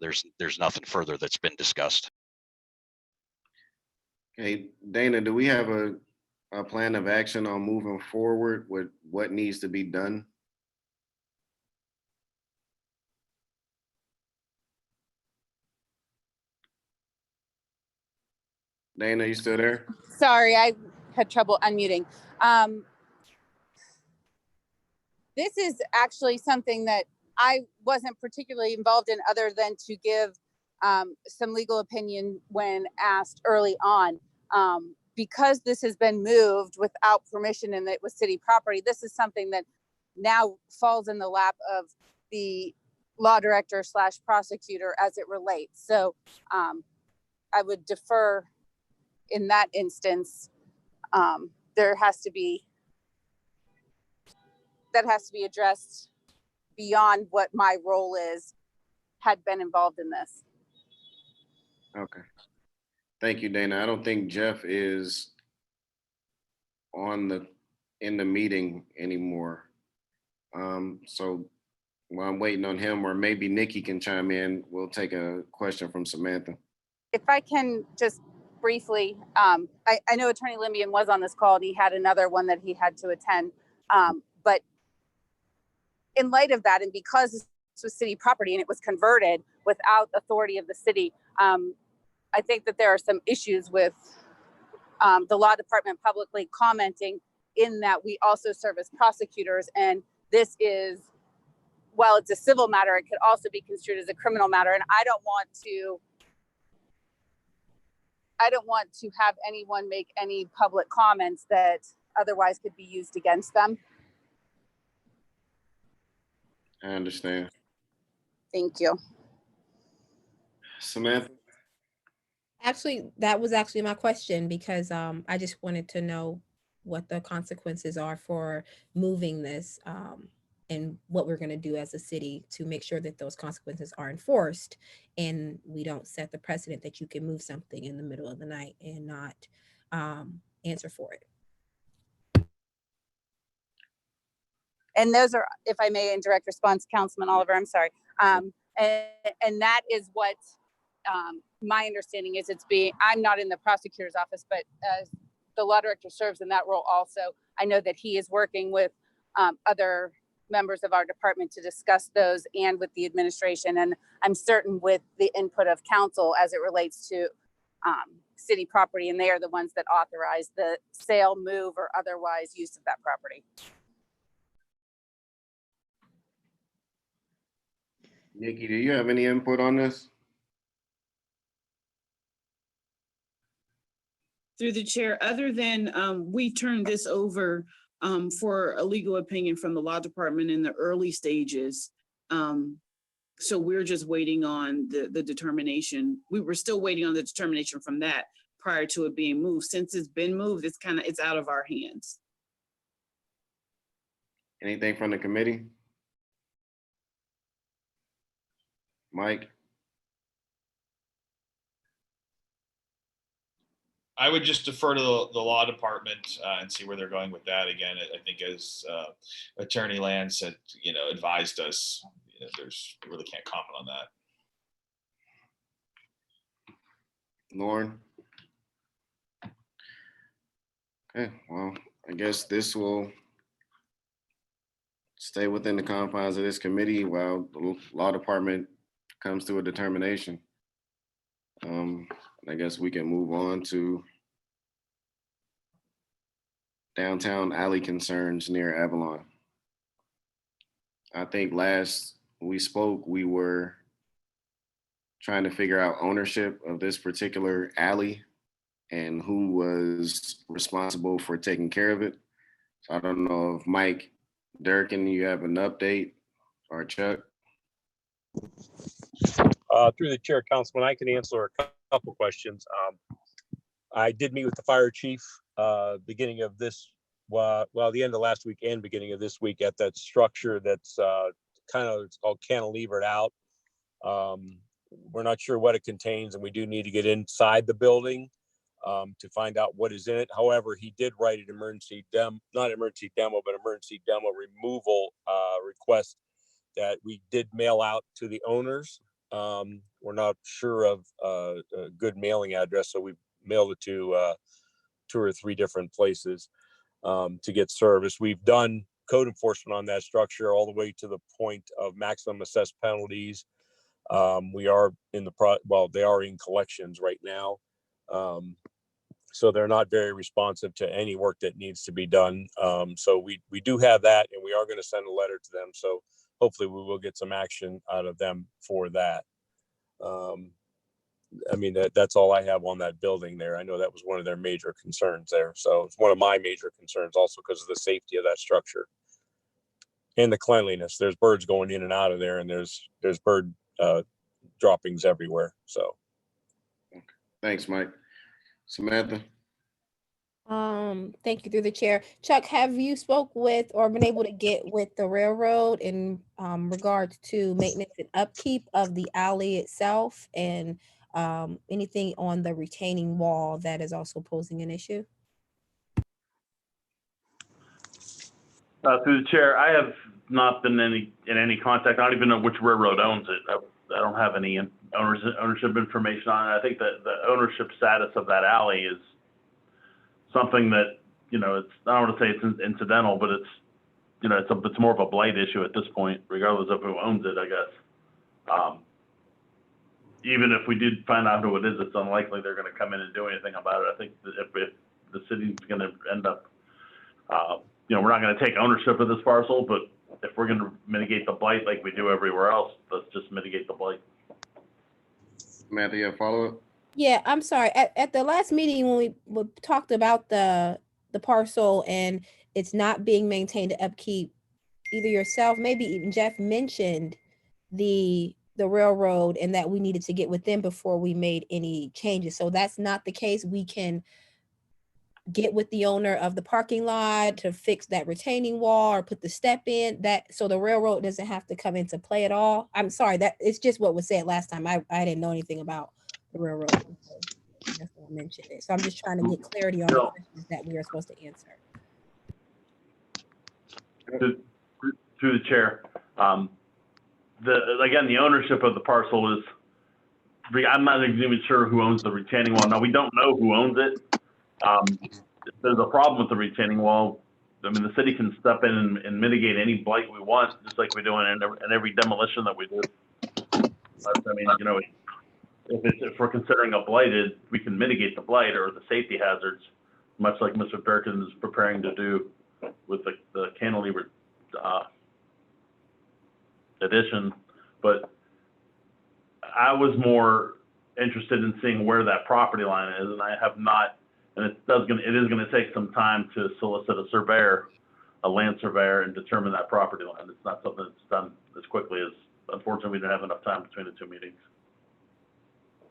There's nothing further that's been discussed.
Okay, Dana, do we have a plan of action on moving forward with what needs to be done? Dana, you still there?
Sorry, I had trouble unmuting. This is actually something that I wasn't particularly involved in, other than to give some legal opinion when asked early on. Because this has been moved without permission and it was city property, this is something that now falls in the lap of the law director / prosecutor as it relates. So I would defer in that instance. That has to be addressed beyond what my role is, had been involved in this.
Okay. Thank you, Dana. I don't think Jeff is in the meeting anymore. So while I'm waiting on him, or maybe Nikki can chime in, we'll take a question from Samantha.
If I can just briefly, I know Attorney Limbian was on this call and he had another one that he had to attend. But in light of that, and because this was city property and it was converted without authority of the city, I think that there are some issues with the law department publicly commenting, in that we also serve as prosecutors. And this is, while it's a civil matter, it could also be construed as a criminal matter. And I don't want to have anyone make any public comments that otherwise could be used against them.
I understand.
Thank you.
Samantha?
Actually, that was actually my question, because I just wanted to know what the consequences are for moving this, and what we're going to do as a city to make sure that those consequences are enforced, and we don't set the precedent that you can move something in the middle of the night and not answer for it.
And those are, if I may, in direct response, Councilman Oliver, I'm sorry. And that is what my understanding is. I'm not in the prosecutor's office, but as the law director serves in that role also, I know that he is working with other members of our department to discuss those and with the administration. And I'm certain with the input of council as it relates to city property, and they are the ones that authorize the sale, move, or otherwise use of that property.
Nikki, do you have any input on this?
Through the chair, other than we turned this over for a legal opinion from the law department in the early stages. So we're just waiting on the determination. We were still waiting on the determination from that prior to it being moved. Since it's been moved, it's out of our hands.
Anything from the committee? Mike?
I would just defer to the law department and see where they're going with that. Again, I think as Attorney Lance had, advised us, there's really can't comment on that.
Lauren? Okay, well, I guess this will stay within the confines of this committee while the law department comes to a determination. I guess we can move on to downtown alley concerns near Avalon. I think last we spoke, we were trying to figure out ownership of this particular alley and who was responsible for taking care of it. So I don't know if Mike Durkin, you have an update, or Chuck?
Through the chair, Councilman, I can answer a couple questions. I did meet with the fire chief beginning of this, the end of last week and beginning of this week at that structure that's it's called cantilevered out. We're not sure what it contains, and we do need to get inside the building to find out what is in it. However, he did write an emergency demo removal request that we did mail out to the owners. We're not sure of a good mailing address, so we mailed it to 2 or 3 different places to get service. We've done code enforcement on that structure all the way to the point of maximum assessed penalties. We are in they are in collections right now. So they're not very responsive to any work that needs to be done. So we do have that, and we are going to send a letter to them. So hopefully we will get some action out of them for that. That's all I have on that building there. I know that was one of their major concerns there. So it's one of my major concerns also because of the safety of that structure and the cleanliness. There's birds going in and out of there, and there's bird droppings everywhere. So.
Thanks, Mike. Samantha?
Thank you, through the chair. Chuck, have you spoke with or been able to get with the railroad in regards to maintenance and upkeep of the alley itself, and anything on the retaining wall that is also posing an issue?
Through the chair, I have not been in any contact. I don't even know which railroad owns it. I don't have any ownership information on it. I think that the ownership status of that alley is something that, it's, I don't want to say it's incidental, but it's, it's more of a blight issue at this point, regardless of who owns it, I guess. Even if we did find out who it is, it's unlikely they're going to come in and do anything about it. I think that if the city's going to end up, we're not going to take ownership of this parcel, but if we're going to mitigate the blight like we do everywhere else, let's just mitigate the blight.
Samantha, you have a follow-up?
Yeah, I'm sorry. At the last meeting when we talked about the parcel and it's not being maintained to upkeep, either yourself, maybe even Jeff mentioned the railroad and that we needed to get with them before we made any changes. So that's not the case. We can get with the owner of the parking lot to fix that retaining wall or put the step in, that so the railroad doesn't have to come into play at all? I'm sorry, that it's just what was said last time. I didn't know anything about the railroad. That's why I mentioned it. So I'm just trying to get clarity on the
No.
questions that we are supposed to answer.
Through the chair, again, the ownership of the parcel is, I'm not even sure who owns the retaining wall. Now, we don't know who owns it. If there's a problem with the retaining wall, I mean, the city can step in and mitigate any blight we want, just like we do in every demolition that we do. I mean, you know, if we're considering a blighted, we can mitigate the blight or the safety hazards, much like Mr. Durkin is preparing to do with the cantilever addition. But I was more interested in seeing where that property line is, and I have not. And it is gonna take some time to solicit a surveyor, a land surveyor, and determine that property line. It's not something that's done as quickly as, unfortunately, we didn't have enough time between the two meetings.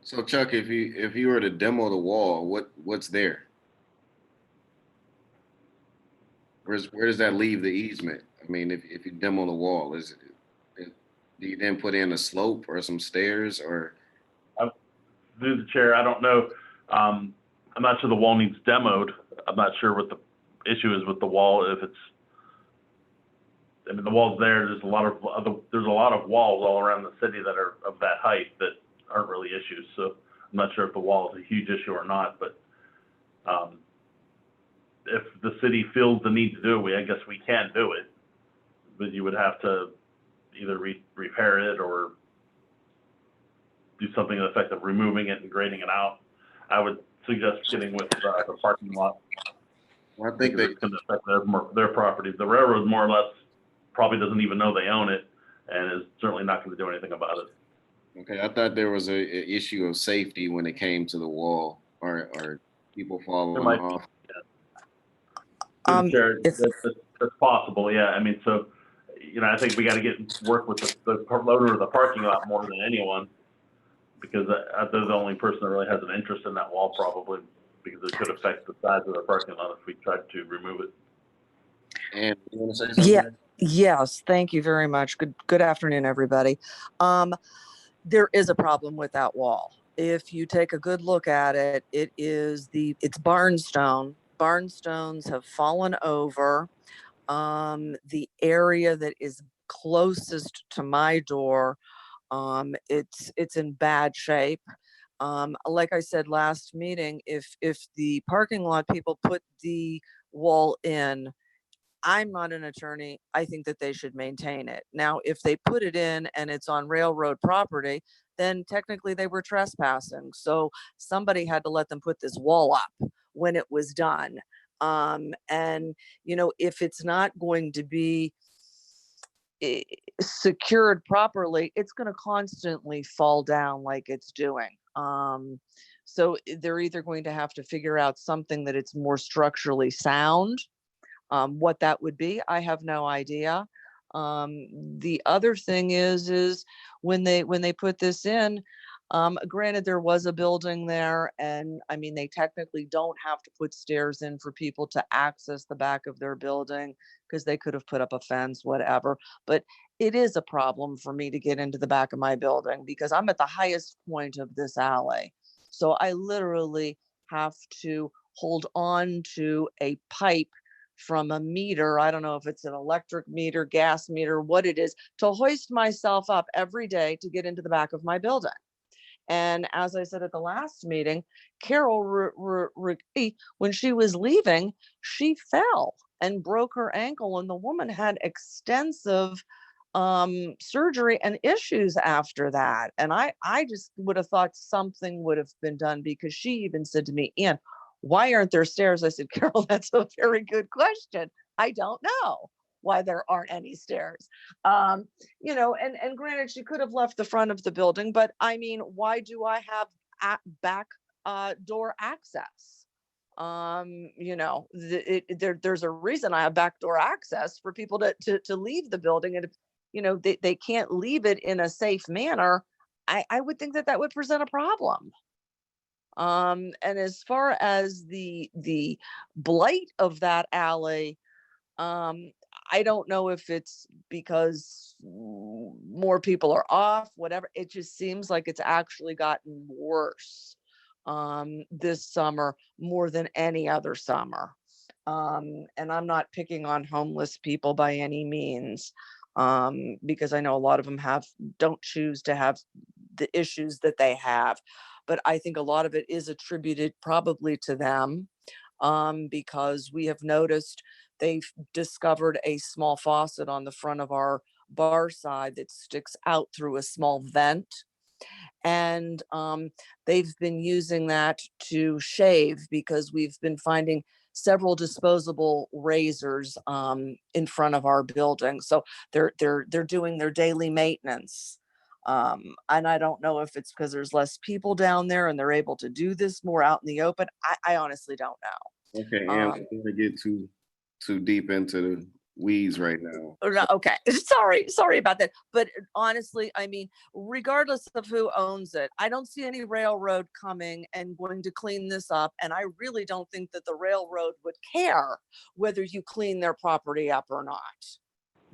So Chuck, if you were to demo the wall, what's there? Where does that leave the easement? I mean, if you demo the wall, do you then put in a slope or some stairs or?
Through the chair, I don't know. I'm not sure the wall needs demoed. I'm not sure what the issue is with the wall. If it's, I mean, the wall's there. There's a lot of walls all around the city that are of that height that aren't really issues. So I'm not sure if the wall is a huge issue or not. But if the city feels the need to do it, I guess we can do it. But you would have to either repair it or do something to the effect of removing it and grading it out. I would suggest getting with the parking lot.
Well, I think
it's going to affect their property. The railroad more or less probably doesn't even know they own it and is certainly not going to do anything about it.
Okay, I thought there was a issue of safety when it came to the wall or people falling off.
Sure, that's possible. Yeah, I mean, so you know, I think we got to work with the owner of the parking lot more than anyone, because they're the only person that really has an interest in that wall, probably, because it could affect the size of the parking lot if we tried to remove it.
And you want to say something?
Yeah. Yes. Thank you very much. Good afternoon, everybody. There is a problem with that wall. If you take a good look at it, it's barnstone. Barnstones have fallen over. The area that is closest to my door, it's in bad shape. Like I said last meeting, if the parking lot people put the wall in, I'm not an attorney. I think that they should maintain it. Now, if they put it in and it's on railroad property, then technically they were trespassing. So somebody had to let them put this wall up when it was done. And, you know, if it's not going to be secured properly, it's going to constantly fall down like it's doing. So they're either going to have to figure out something that it's more structurally sound. What that would be, I have no idea. The other thing is when they put this in, granted there was a building there, and I mean they technically don't have to put stairs in for people to access the back of their building, because they could have put up a fence, whatever. But it is a problem for me to get into the back of my building because I'm at the highest point of this alley. So I literally have to hold on to a pipe from a meter. I don't know if it's an electric meter, gas meter, what it is, to hoist myself up every day to get into the back of my building. And as I said at the last meeting, Carol, when she was leaving, she fell and broke her ankle, and the woman had extensive surgery and issues after that. And I just would have thought something would have been done, because she even said to me, Ann, why aren't there stairs? I said, Carol, that's a very good question. I don't know why there aren't any stairs. You know, and granted, she could have left the front of the building, but I mean, why do I have back door access? You know, there's a reason I have back door access for people to leave the building. And if, you know, they can't leave it in a safe manner, I would think that would present a problem. And as far as the blight of that alley, I don't know if it's because more people are off, whatever. It just seems like it's actually gotten worse this summer more than any other summer. And I'm not picking on homeless people by any means, because I know a lot of them don't choose to have the issues that they have. But I think a lot of it is attributed probably to them, because we have noticed they've discovered a small faucet on the front of our bar side that sticks out through a small vent. And they've been using that to shave, because we've been finding several disposable razors in front of our building. So they're doing their daily maintenance. And I don't know if it's because there's less people down there and they're able to do this more out in the open. I honestly don't know.
Okay, and we're gonna get too deep into the weeds right now.
Okay, sorry about that. But honestly, I mean, regardless of who owns it, I don't see any railroad coming and going to clean this up. And I really don't think that the railroad would care whether you clean their property up or not.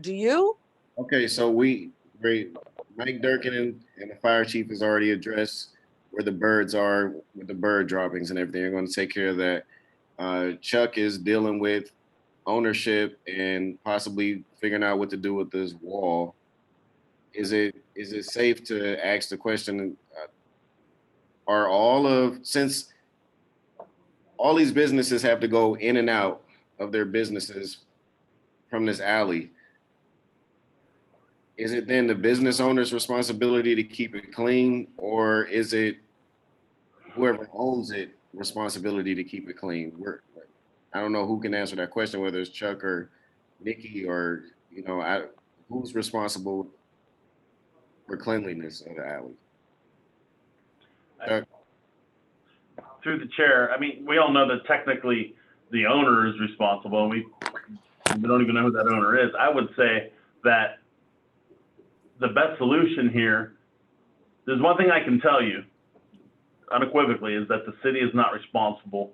Do you?
Okay, so Mike Durkin and the fire chief has already addressed where the birds are with the bird droppings and everything. They're going to take care of that. Chuck is dealing with ownership and possibly figuring out what to do with this wall. Is it safe to ask the question, since all these businesses have to go in and out of their businesses from this alley, is it then the business owner's responsibility to keep it clean, or is it whoever owns it responsibility to keep it clean? I don't know who can answer that question, whether it's Chuck or Nikki, or who's responsible for cleanliness of the alley. Chuck?
Through the chair, I mean, we all know that technically the owner is responsible, and we don't even know who that owner is. I would say that the best solution here, there's one thing I can tell you unequivocally, is that the city is not responsible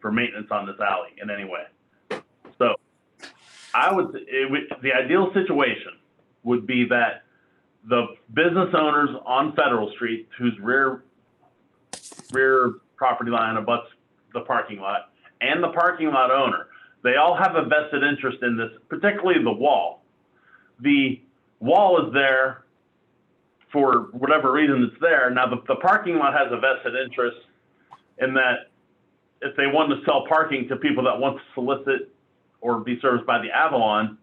for maintenance on this alley in any way. So the ideal situation would be that the business owners on Federal Street, whose rear property line abuts the parking lot, and the parking lot owner, they all have a vested interest in this, particularly the wall. The wall is there for whatever reason it's there. Now, the parking lot has a vested interest in that if they want to sell parking to people that want to solicit or be serviced by the Avalon,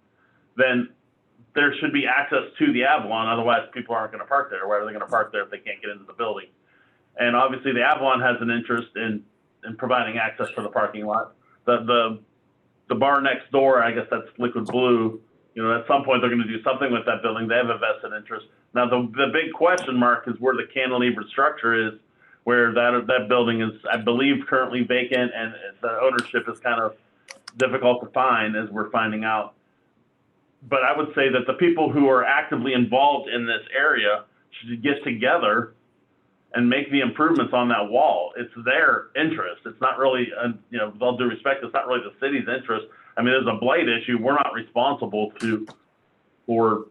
then there should be access to the Avalon. Otherwise, people aren't going to park there. Where are they going to park there if they can't get into the building? And obviously, the Avalon has an interest in providing access to the parking lot. The bar next door, I guess that's Liquid Blue. At some point, they're going to do something with that building. They have a vested interest. Now, the big question mark is where the cantilevered structure is, where that building is, I believe, currently vacant, and the ownership is kind of difficult to find, as we're finding out. But I would say that the people who are actively involved in this area should get together and make the improvements on that wall. It's their interest. It's not really, with all due respect, it's not really the city's interest. I mean, there's a blight issue. We're not responsible for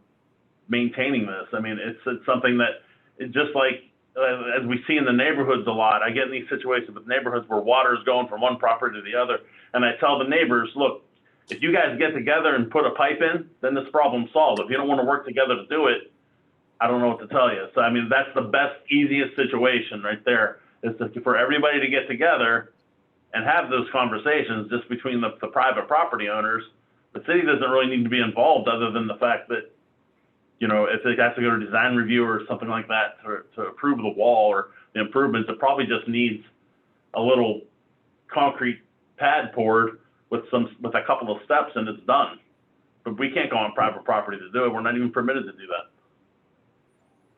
maintaining this. I mean, it's something that, just like as we see in the neighborhoods a lot, I get in these situations with neighborhoods where water is going from one property to the other, and I tell the neighbors, look, if you guys get together and put a pipe in, then this problem's solved. If you don't want to work together to do it, I don't know what to tell you. So, I mean, that's the best, easiest situation right there, is for everybody to get together and have those conversations just between the private property owners. The city doesn't really need to be involved, other than the fact that, if it has to go to design review or something like that to approve the wall or the improvements, it probably just needs a little concrete pad poured with a couple of steps, and it's done. But we can't go on private property to do it. We're not even permitted to do that.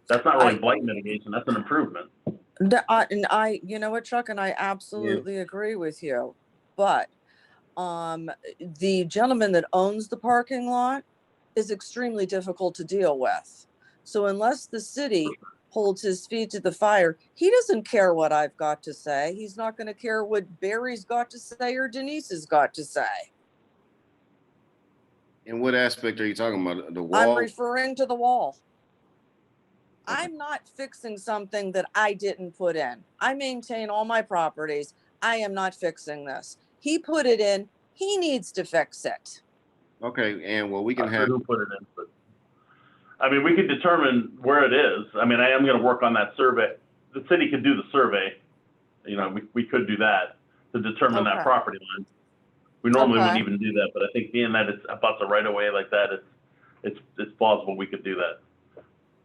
That's not really blight mitigation. That's an improvement.
And you know what, Chuck, and I absolutely agree with you. But the gentleman that owns the parking lot is extremely difficult to deal with. So unless the city holds his feet to the fire. He doesn't care what I've got to say. He's not going to care what Barry's got to say or Denise's got to say.
In what aspect are you talking about? The
I'm
wall?
referring to the wall. I'm not fixing something that I didn't put in. I maintain all my properties. I am not fixing this. He put it in. He needs to fix it.
Okay, and well, we can
Not sure
have,
who put it in, but I mean, we could determine where it is. I mean, I am going to work on that survey. The city could do the survey. You know, we could do that to determine that
Okay.
property line. We normally wouldn't
Okay.
even do that, but I think being that it's about the right of way like that, it's plausible we could do that.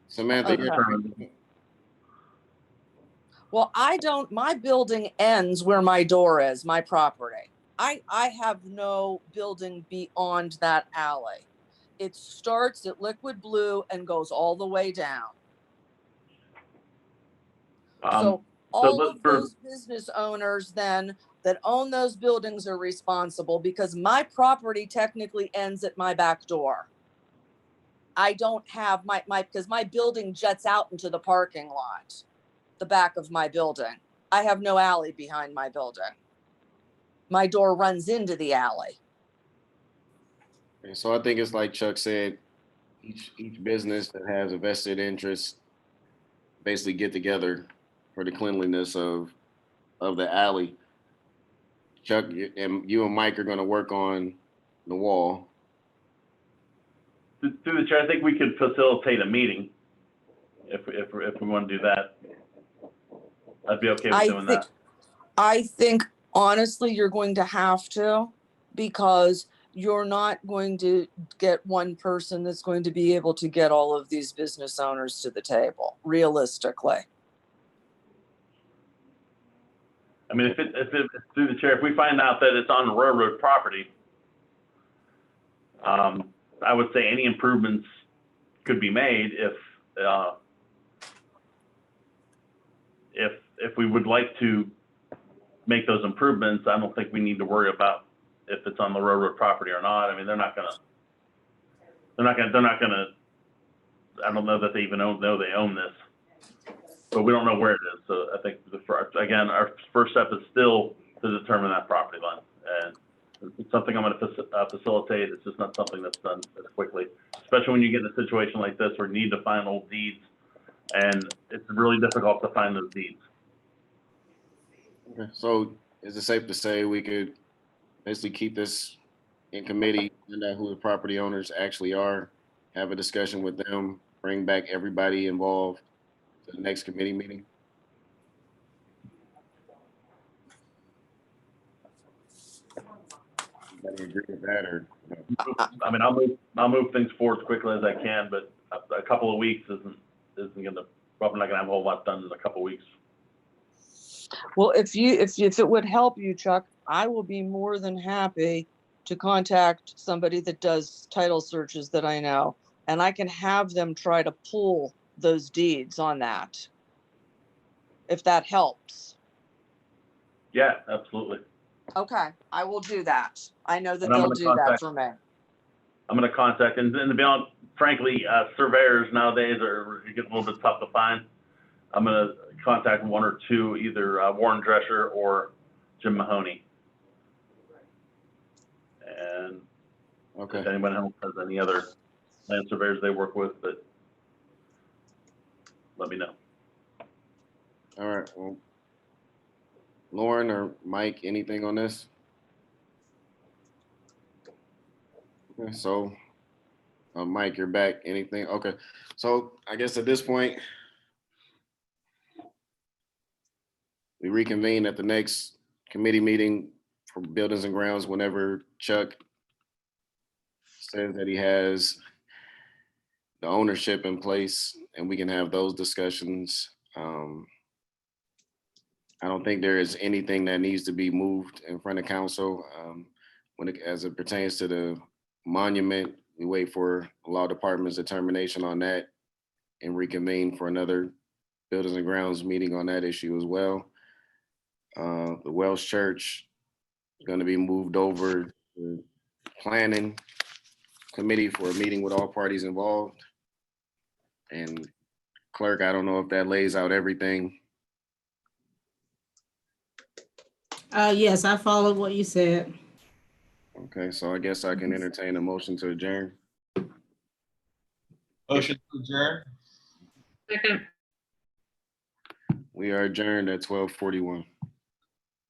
Samantha,
Okay. Well, my building ends where my door is, my property. I have no building beyond that alley. It starts at Liquid Blue and goes all the way down. So all of those business owners then that own those buildings are responsible because my property technically ends at my back door. I don't have because my building jets out into the parking lot, the back of my building. I have no alley behind my building. My door runs into the alley.
and so I think it's like Chuck said, each business that has a vested interest basically get together for the cleanliness of the alley. Chuck, you and Mike are going to work on the wall.
Through the chair, I think we could facilitate a meeting if we want to do that. I'd be okay with doing that.
I think honestly, you're going to have to, because you're not going to get one person that's going to be able to get all of these business owners to the table, realistically.
I mean, if through the chair, if we find out that it's on railroad property, I would say any improvements could be made if we would like to make those improvements. I don't think we need to worry about if it's on the railroad property or not. I mean, they're not gonna, I don't know that they even know they own this, but we don't know where it is. So I think again, our first step is still to determine that property line. And it's something I'm going to facilitate. It's just not something that's done as quickly, especially when you get in a situation like this where you need to find old deeds, and it's really difficult to find those deeds.
Okay. So is it safe to say we could basically keep this in committee, find out who the property owners actually are, have a discussion with them, bring back everybody involved to the next committee meeting? Anybody agree with that, or?
I mean, I'll move things forward as quickly as I can, but a couple of weeks isn't going to, probably not going to have a whole lot done in a couple of weeks.
Well, if it would help you, Chuck, I will be more than happy to contact somebody that does title searches that I know, and I can have them try to pull those deeds on that, if that helps.
Yeah, absolutely.
Okay, I will do that. I know that
And I'm
they'll
gonna
do that
contact-
for me.
I'm going to contact, and to be honest, frankly, surveyors nowadays are getting a little bit tough to find. I'm going to contact one or two, either Warren Drescher or Jim Mahoney. And if anyone else has any other land surveyors they work with, but let me know.
All right. Well, Lauren or Mike, anything on this? Okay, so Mike, you're back. Anything? Okay. So I guess at this point, we reconvene at the next committee meeting for Buildings and Grounds whenever Chuck says that he has the ownership in place, and we can have those discussions. I don't think there is anything that needs to be moved in front of council. As it pertains to the monument, we wait for the law department's determination on that and reconvene for another Buildings and Grounds meeting on that issue as well. The Welsh Church is going to be moved over to planning committee for a meeting with all parties involved. And Clerk, I don't know if that lays out everything.
Yes, I followed what you said.
Okay, so I guess I can entertain a motion to adjourn.
Motion to adjourn.
Second.
We are adjourned at 12:41.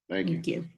Thank you.
Thank you.